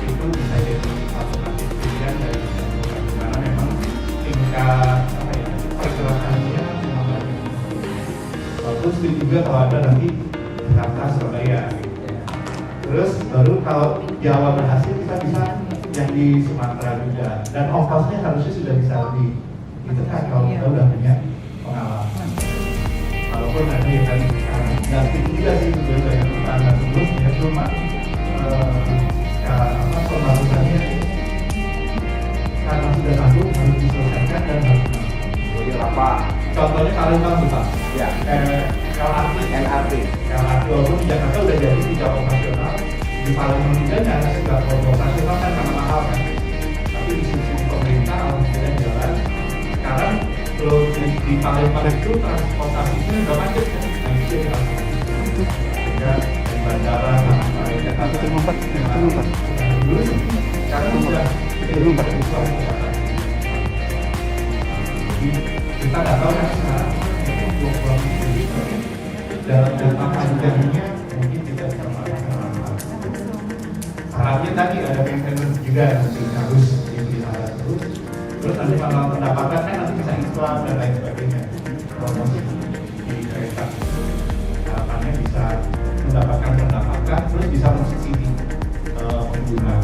itu bisa jadi alternatif pilihan dari karena memang tingkat pergerakannya memang banyak. Terus juga kalau ada nanti Jakarta, Surabaya gitu. Terus baru kalau Jawa berhasil kita bisa yang di Sumatera juga, dan ongkosnya harusnya sudah bisa lebih itu kan kalau kita udah punya pengalaman. Walaupun ada yang tadi nggak juga sih sebenarnya yang pertama sebelumnya, cuma pembangunannya karena sudah tanggung harus diselesaikan dan harus Jadi apa? contohnya kalian tahu Pak Ya. LRT walaupun di Jakarta udah jadi tidak operasional, di Palembang juga nyala nggak operasional kan karena mahal kan, tapi di sisi pemerintah alhamdulillah jalan. Sekarang kalau di Palembang itu transportasinya udah macet kan, itu yang sehingga dari bandara sampai Jakarta dulu sekarang sudah kita nggak tahu kan sekarang dalam jangka panjangnya mungkin tidak bisa melakukan. Harapnya tadi ada maintenance juga yang mungkin harus dipelihara terus nanti kalau pendapatan kan nanti bisa iklan dan lain sebagainya, promosi di kereta harapannya bisa mendapatkan pendapatan terus bisa mensubsidi pengguna.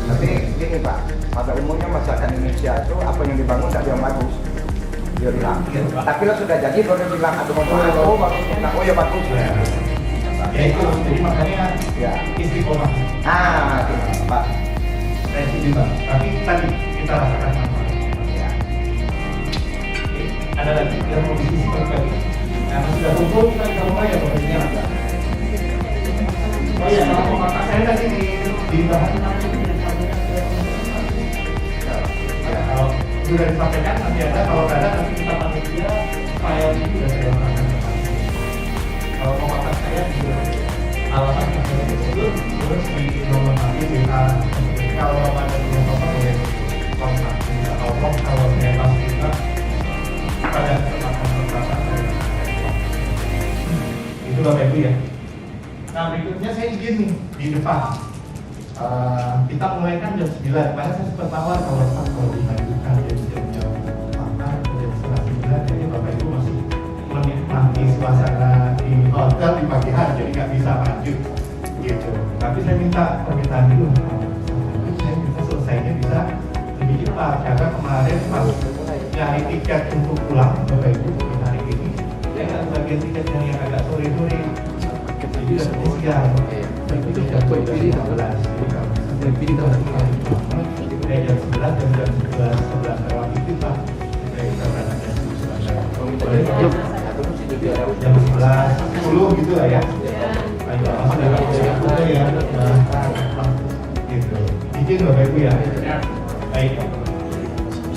Tapi ini Pak, pada umumnya masyarakat Indonesia itu apa yang dibangun tidak yang bagus. Dia bilang, tapi lo sudah jadi baru bilang aduh mau bagus, oh ya bagus. Ya itu, jadi makanya ya istiqomah. Itu Pak. Saya setuju Pak, tapi tadi kita rasakan manfaat. Ya. Ada lagi yang mau diskusikan lagi. Karena sudah kumpul kita bisa mulai ya Pak. Oh iya, kalau mau makan saya tadi di bahan kalau sudah disampaikan nanti ada, kalau ada nanti kita panitia file ini sudah saya lakukan. Kalau mau makan saya juga alasan saya itu terus di nomor nanti kita kalau ada yang boleh kontak kita tolong kalau bebas kita pada kesempatan itu Bapak Ibu ya. Nah berikutnya saya izin nih di depan. Kita mulai kan jam 9, padahal saya sempat tawar kalau dilanjutkan jam 8 jam 9, jadi Bapak Ibu masih menikmati suasana di hotel di pagi hari, jadi nggak bisa lanjut gitu. Tapi saya minta permintaan dulu, saya minta selesainya bisa lebih cepat, karena kemarin pas nyari tiket untuk pulang Bapak Ibu di hari ini, saya nggak bagian tiketnya yang agak sore-sore, jadi udah siang. Itu jam 12 dan pilih tahun dari jam 11 dan jam 11 lewat itu Pak kita berada jam 11 10 gitu lah ya. Ayo masuk ya gitu. Izin Bapak Ibu ya. Baik.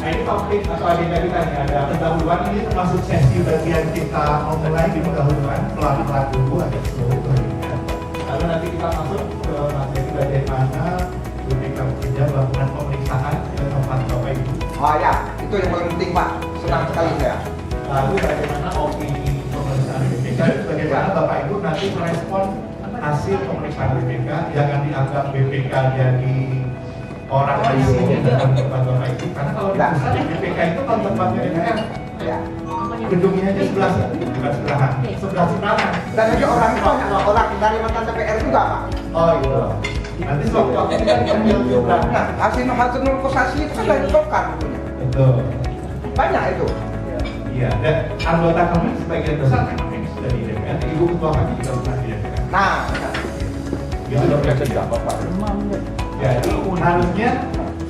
Nah ini topik atau agenda kita nih ada pendahuluan, ini termasuk sesi bagian kita memulai di pendahuluan pelan-pelan dulu ada seluruh. Lalu nanti kita masuk ke materi bagaimana BPK bekerja melakukan pemeriksaan ke tempat Bapak Ibu. Oh ya, itu yang paling penting Pak. Senang sekali saya. Lalu bagaimana opini pemeriksaan BPK, bagaimana Bapak Ibu nanti merespon hasil pemeriksaan BPK. Jangan dianggap BPK jadi orang asing dalam tempat Bapak Ibu. Karena kalau di pusat BPK itu kan tempatnya DPR. Ya. Gedungnya aja sebelah, bukan sebelahan, sebelah sebelah. Dan aja orang itu orang dari mantan DPR juga Pak. Oh iya. Nanti sewaktu kita diambil sebelah. Nah, hasil nukosasi itu kan dari Golkar tentunya. Betul. Banyak itu. Iya, dan anggota kami sebagian besar memang yang sudah di DPR. Ibu ketua kami juga pernah di DPR. Nah, Gitu dong ya. Jadi harusnya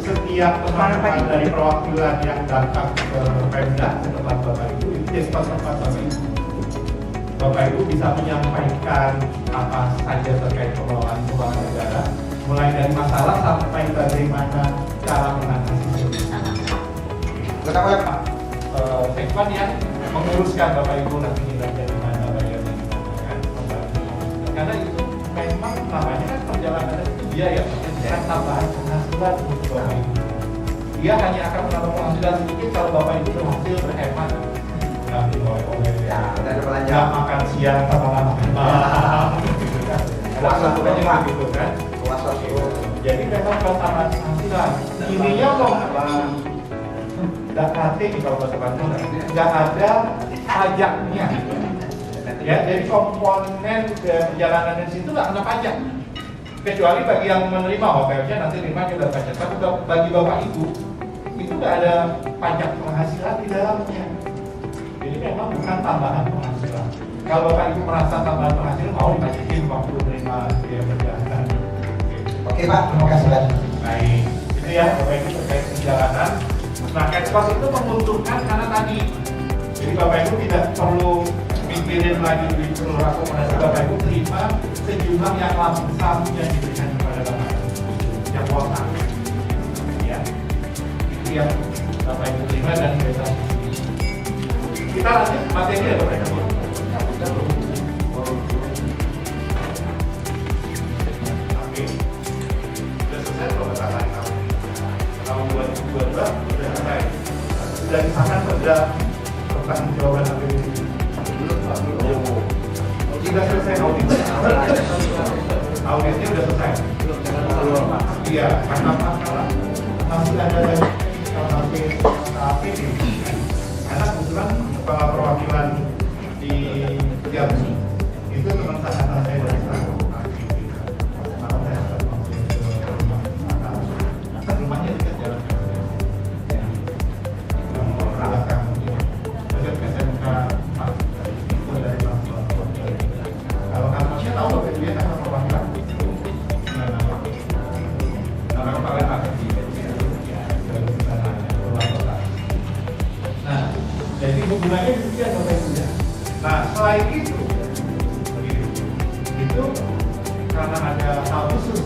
setiap teman-teman dari perwakilan yang datang ke Pemda ke tempat Bapak Ibu itu jadi tempat Bapak Ibu. Bapak Ibu bisa menyampaikan apa saja terkait pengelolaan keuangan negara, mulai dari masalah sampai bagaimana cara mengatasi kita boleh Pak. Sekwan yang menguruskan Bapak Ibu nanti kinerja di mana, bayarnya di mana kan, karena itu memang namanya kan perjalanan itu biaya, bukan tambahan penghasilan untuk Bapak Ibu. Dia hanya akan menambah penghasilan sedikit kalau Bapak Ibu berhasil berhemat. Nanti oleh-oleh Ya, ada belanja. nggak makan siang sama makan malam. Ada aturannya gitu kan. Puasa suruh. Jadi memang kalau tambahan penghasilan, ininya kok nggak hati nih kalau bahasa Bandung, nggak ada pajaknya. Ya, jadi komponen perjalanan di situ nggak kena pajak. Kecuali bagi yang menerima hotelnya nanti terima juga pajak. Tapi bagi Bapak Ibu itu nggak ada pajak penghasilan di dalamnya. Jadi memang bukan tambahan penghasilan. Kalau Bapak Ibu merasa tambahan penghasilan mau dipajakin waktu terima biaya perjalanan. Oke Pak, terima kasih Pak. Baik, itu ya Bapak Ibu terkait perjalanan. Nah, ekspos itu menguntungkan karena tadi, jadi Bapak Ibu tidak perlu mikirin lagi di seluruh akomodasi. Bapak Ibu terima sejumlah yang langsung yang diberikan kepada Bapak Ibu, yang kuota. Ya, itu yang Bapak Ibu terima dan bebas. Kita lanjut materi ya Bapak Ibu. Oke, sudah selesai pemetakan tahun 2022 sudah selesai. Sudah disahkan pada pertanggungjawaban APBD. Sudah selesai auditnya. Auditnya sudah selesai. Iya, karena masalah masih ada lagi APBD. Karena kebetulan kepala perwakilan di Jambi itu teman saya dari sana. Rumahnya dekat jalan. Kalau kampusnya tahu Bapak Ibu ya nama perwakilan. Nama kepala agensi. Nah, jadi hubungannya demikian Bapak Ibu ya. Nah, selain itu karena ada hal khusus.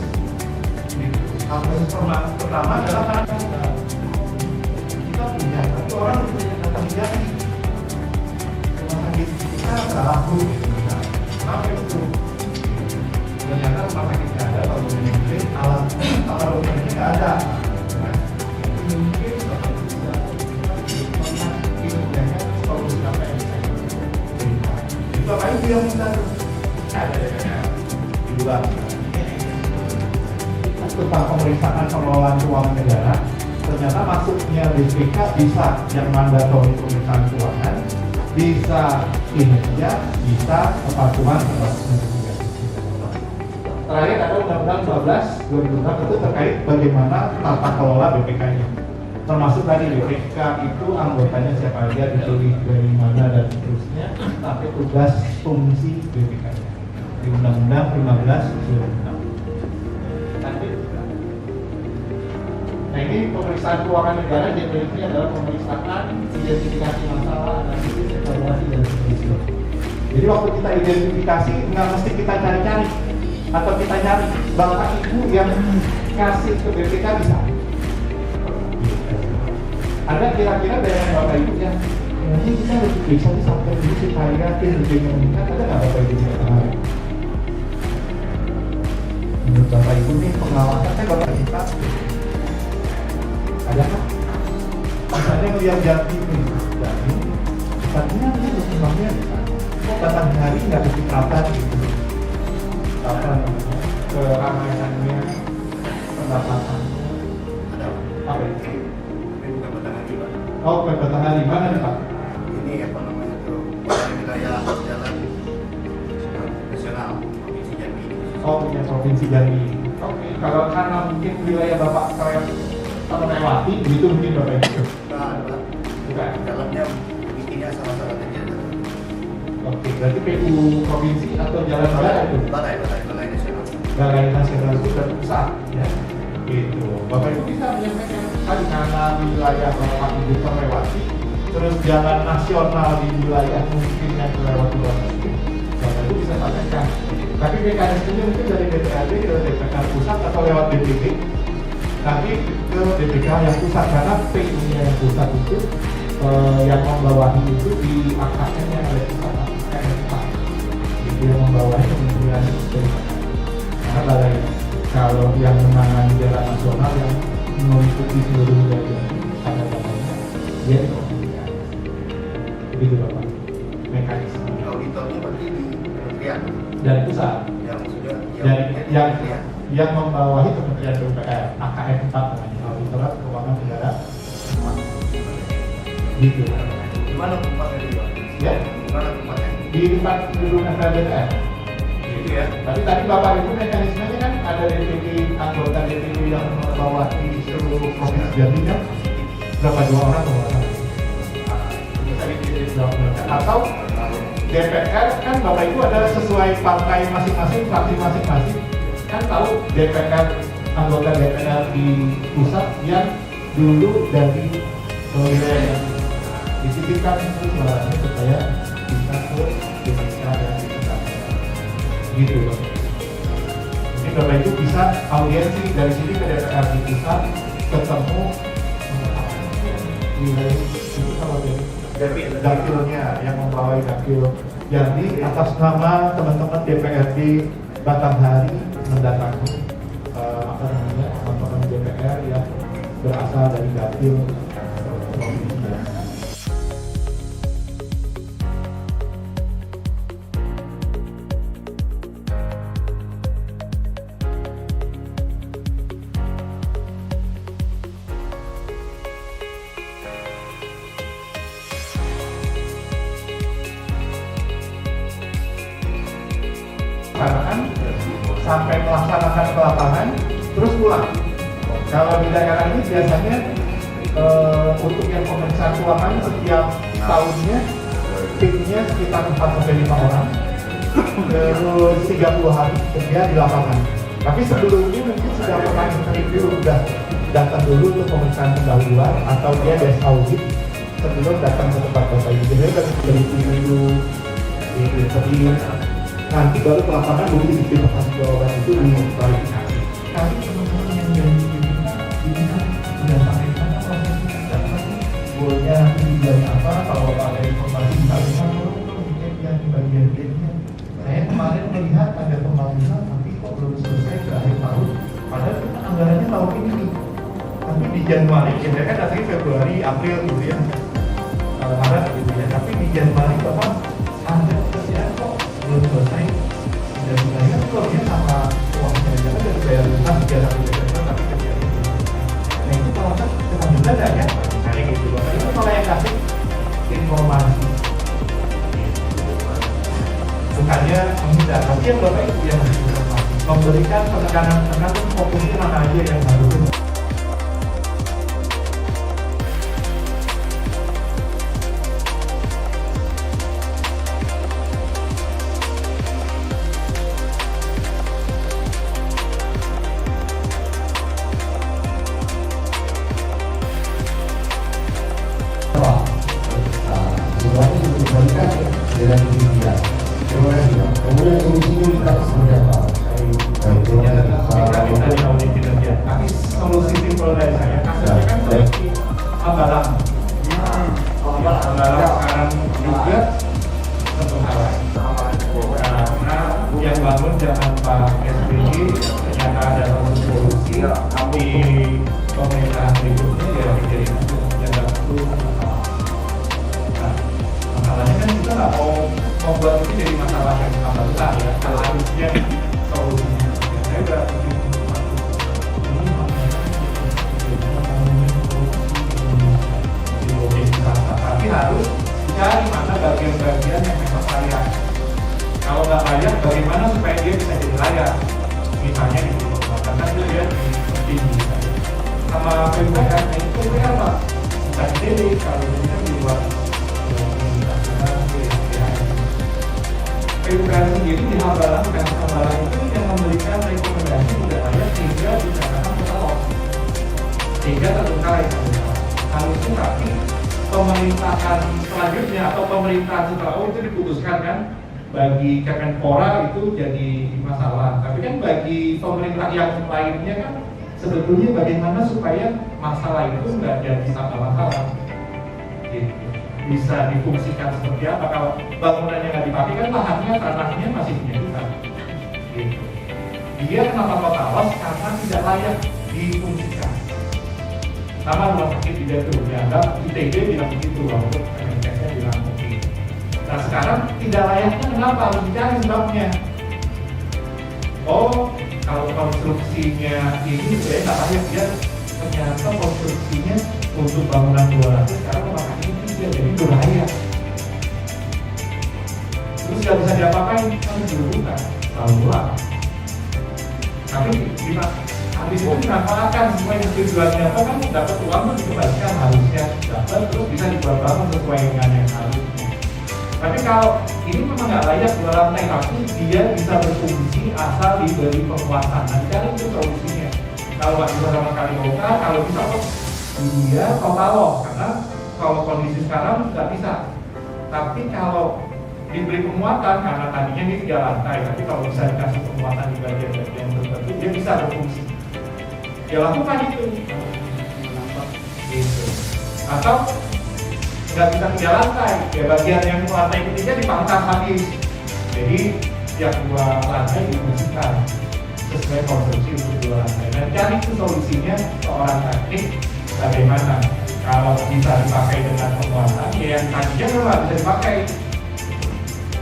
Hal khusus pertama adalah karena kita punya, tapi orang punya datang jadi rumah sakit kita nggak laku. Kenapa itu? Ternyata rumah sakitnya ada, kalau mungkin alat tidak ada. Mungkin Bapak bisa kinerjanya solusi apa yang bisa diberikan. Itu Bapak Ibu yang minta ada di luar. Tentang pemeriksaan pengelolaan keuangan negara, ternyata masuknya BPK bisa yang mandatori pemeriksaan keuangan, bisa kinerja, bisa kepatuhan terhadap negara. Terakhir ada Undang-Undang 12/2006 itu terkait bagaimana tata kelola BPK-nya. Termasuk tadi BPK itu anggotanya siapa aja, dipilih dari mana dan seterusnya, sampai tugas fungsi BPK-nya di Undang-Undang 15/2006. Nah, ini pemeriksaan keuangan negara definisinya adalah pemeriksaan identifikasi masalah, analisis, evaluasi, dan seterusnya. Jadi waktu kita identifikasi nggak mesti kita cari-cari atau kita nyari Bapak Ibu yang ngasih ke BPK bisa. Ada kira-kira daerah Bapak Ibu yang nanti kita lebih bisa sampai dulu supaya kinerjanya meningkat, ada nggak Bapak Ibu yang tertarik? Menurut Bapak Ibu nih pengawasan saya Bapak kita ada kan? Misalnya melihat Jambi ini, tadinya ini berkembangnya kok batang hari nggak kecipratan gitu. Apa namanya? Keramaiannya, pendapatannya. Apa itu? Ini bukan Batanghari Pak. Oh, bukan Batanghari, mana nih Pak? Ini apa namanya tuh wilayah jalan nasional Provinsi Jambi. Oh, punya Provinsi Jambi. Oke, kalau karena mungkin wilayah Bapak melewati, begitu mungkin Bapak itu. Nah, Pak. Bukan. Dalamnya bikinnya sama-sama saja. Oke, berarti PU Provinsi atau jalan raya itu? Balai nasional. Balai nasional itu dan pusat, ya. Gitu. Bapak Ibu bisa menyampaikan tadi karena wilayah Bapak Ibu terlewati, terus jalan nasional di wilayah mungkin yang terlewati Bapak Ibu, Bapak Ibu bisa sampaikan. Tapi mekanismenya mungkin dari DPRD ke DPK pusat atau lewat DPP, tapi ke DPK yang pusat karena PU-nya yang pusat itu yang membawahi itu di AKN yang ada pusat, AKN pusat. Itu yang membawahi kementerian dari Karena balai kalau yang menangani daerah nasional yang mengikuti seluruh wilayah ada namanya dia dikomunikasi. Begitu Bapak mekanisme. Auditornya berarti di kementerian Dari pusat. yang sudah Yang membawahi Kementerian PUPR, AKM 4 namanya, Auditorat Keuangan Negara. Gitu. di mana tempatnya di Pak? Ya, Di mana tempatnya? di depan gedung MPR. Gitu ya. Tapi tadi Bapak Ibu mekanismenya kan ada DPD, anggota DPD yang membawahi seluruh provinsi Jambi kan? Berapa 2 orang atau berapa? Atau DPR kan Bapak Ibu adalah sesuai partai masing-masing, fraksi masing-masing. Kan tahu DPR, anggota DPR di pusat yang dulu dari wilayah yang dititipkan itu suaranya supaya bisa ke Indonesia dan di pusat. Gitu Bapak. Jadi Bapak Ibu bisa audiensi dari sini ke DPR di pusat, ketemu wilayah itu kalau dari dapilnya yang membawahi dapil. Jadi atas nama teman-teman DPRD Batanghari mendatangi teman-teman DPR yang berasal dari dapil provinsi. Sampai melaksanakan ke lapangan, terus pulang. Kalau di daerah ini biasanya untuk yang pemeriksaan keuangan setiap tahunnya timnya sekitar 4-5 orang, terus 30 hari kerja di lapangan. Tapi sebelumnya mungkin sudah pernah interview, sudah datang dulu untuk pemeriksaan pendahuluan atau dia desk audit sebelum datang ke tempat Bapak Ibu. Jadi dari dulu di interview. Nanti baru ke lapangan mungkin di jawaban itu diklarifikasi. Tapi teman-teman yang dari kita sudah sampai mana prosesnya, goalnya nanti dibayar apa, kalau ada informasi bisa lihat yang di bagian D-nya. Saya kemarin melihat ada pembangunan tapi kok belum selesai ke akhir tahun, padahal kita anggarannya tahun ini nih. Tapi di Januari, ya kan datangnya Februari, April gitu ya, Maret gitu ya, tapi di Januari Bapak ada pekerjaan kok belum selesai dan sebenarnya kalau dia sama uang kerja kan dari bayar utang 3 bulan tapi kerja nah itu kalau kan cuma juga ada ya kayak gitu itu kalau yang kasih informasi bukannya menghindar tapi yang Bapak itu yang harus informasi memberikan penekanan fokusnya mana aja yang harus Kemudian solusinya kita seperti apa? Solusi simpel dari saya, kasusnya kan seperti Hambalang. Hambalang sekarang juga satu hal. Karena yang bangun zaman Pak SBY ternyata ada solusi di pemerintahan berikutnya ya jadi yang masalahnya kan kita nggak mau membuat itu jadi masalah yang tambah besar ya. Kalau harusnya solusinya, saya udah tapi harus cari mana bagian-bagian yang memang layak. Kalau nggak layak, bagaimana supaya dia bisa jadi layak? Misalnya di karena itu dia tinggi. Sama PUPR, itu PUPR Pak. Bukan jadi kalau ini kan di luar PUPR sendiri di Hambalang, bukan Hambalang itu yang memberikan rekomendasi tidak layak sehingga dikatakan bersalah. Sehingga terbengkalai. Harusnya tapi pemerintahan selanjutnya atau pemerintahan setelah itu diputuskan kan bagi Kemenpora itu jadi masalah. Tapi kan bagi pemerintah yang lainnya kan sebetulnya bagaimana supaya masalah itu nggak jadi tambah masalah. Gitu. Bisa difungsikan seperti apa kalau bangunannya nggak dipakai kan lahannya tanahnya masih punya kita. Gitu. Dia kenapa total loss? Karena tidak layak difungsikan. Sama rumah sakit juga tuh, dianggap ITB bilang begitu, walaupun Kemenkesnya bilang oke. Nah sekarang tidak layaknya kenapa? Harus dicari sebabnya. Oh, kalau konstruksinya ini saya tak layak, dia ternyata konstruksinya untuk bangunan 200, sekarang rumah sakit ini jadi layak. Terus nggak bisa diapa-apain, harus dirubuhkan, selalu pulang. Tapi habis itu dimanfaatkan semua yang tujuannya apa kan dapat uang itu dikembalikan harusnya dapat, terus bisa dibuat bangun sesuai dengan yang harusnya. Tapi kalau ini memang nggak layak 2 lantai, tapi dia bisa berfungsi asal diberi penguatan. Nah, cari itu solusinya. Kalau nggak bisa sama kali bongkar, kalau bisa dia total loss, karena kalau kondisi sekarang nggak bisa. Tapi kalau diberi penguatan, karena tadinya ini 3 lantai, tapi kalau bisa dikasih penguatan di bagian-bagian tertentu, dia bisa berfungsi. Ya lakukan itu. Gitu. Atau nggak bisa 3 lantai, ya bagian yang lantai ketiga dipangkas habis. Jadi yang 2 lantai difungsikan sesuai konstruksi untuk 2 lantai. Dan cari itu solusinya seorang teknik bagaimana. Kalau bisa dipakai dengan penguatan, ya yang tadinya memang bisa dipakai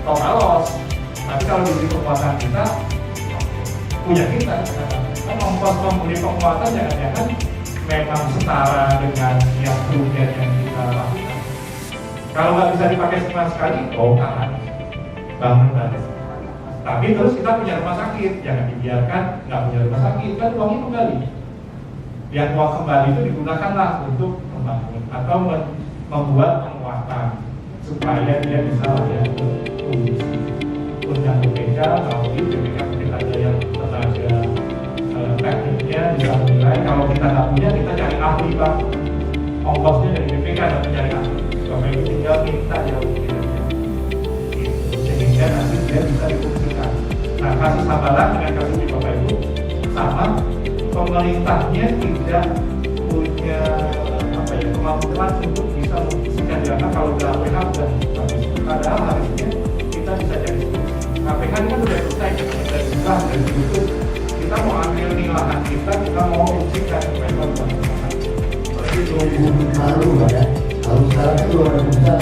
total loss. Tapi kalau diberi penguatan kita punya kita. Kan ongkos membeli penguatan jangan-jangan memang setara dengan yang kerugian yang kita lakukan. Kalau nggak bisa dipakai sama sekali, bongkar, bangun lagi. Tapi terus kita punya rumah sakit, jangan dibiarkan nggak punya rumah sakit, kan uangnya kembali. Yang uang kembali itu digunakanlah untuk membangun atau membuat penguatan supaya dia bisa layak berfungsi. Untuk BPK, kalau di BPK mungkin ada yang tenaga tekniknya bisa menilai. Kalau kita nggak punya, kita cari ahli Pak. Ongkosnya dari BPK dan mencari ahli. Bapak Ibu tinggal minta jauh sehingga nanti dia bisa difungsikan. Nah, kasus Hambalang dengan kasus di Bapak Ibu sama, pemerintahnya tidak punya kemampuan untuk bisa memfungsikan dana kalau udah APH udah habis. Padahal harusnya kita bisa jadi APH ini kan udah selesai, udah dibuka, udah ditutup. Kita mau ambil nih lahan kita mau fungsikan supaya bagus. Berarti 2000 baru ya. Kalau sekarang kan 200 besar.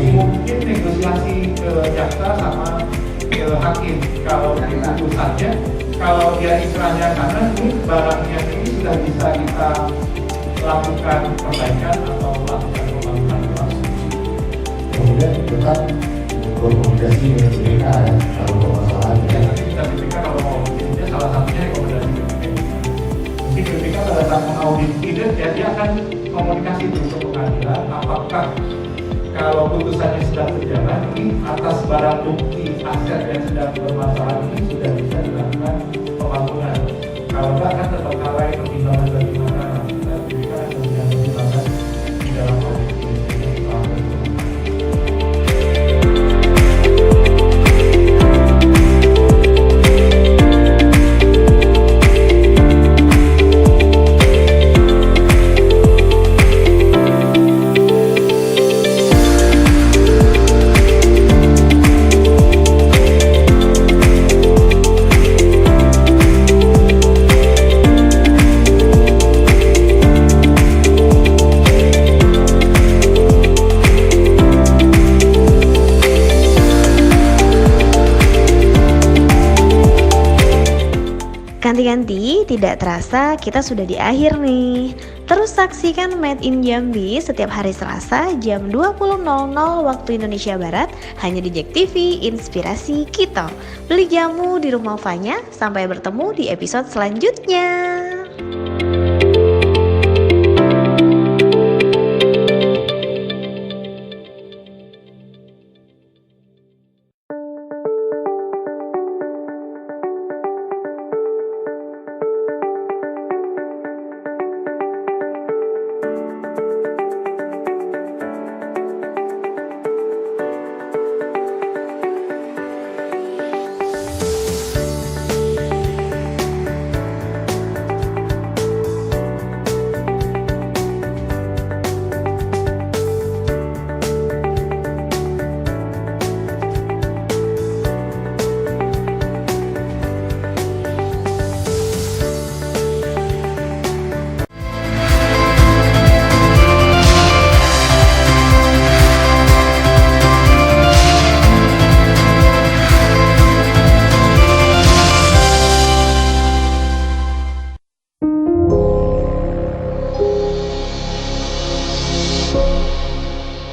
Mungkin negosiasi ke jaksa sama ke hakim. Kalau di putusannya, kalau dia istilahnya karena ini barangnya ini sudah bisa kita lakukan perbaikan atau lakukan pembangunan ulang. Kemudian tetap berkomunikasi dengan BPK ya, kalau masalahnya. Ya, nanti kita BPK kalau mau auditnya salah satunya rekomendasi BPK. Mungkin BPK pada saat mengaudit tidak, ya dia akan komunikasi untuk pengadilan apakah kalau putusannya sudah berjalan ini atas barang bukti aset yang sedang bermasalah ini sudah bisa dilakukan pembangunan. Kalau enggak kan tetap lalai pertimbangan bagaimana kita BPK kemudian pertimbangan di dalam audit ini. Ganti-ganti, tidak terasa kita sudah di akhir nih. Terus saksikan Made in Jambi setiap hari Selasa jam 20.00 waktu Indonesia Barat hanya di JEK TV, inspirasi kita. Beli jamu di rumah Fanya, sampai bertemu di episode selanjutnya.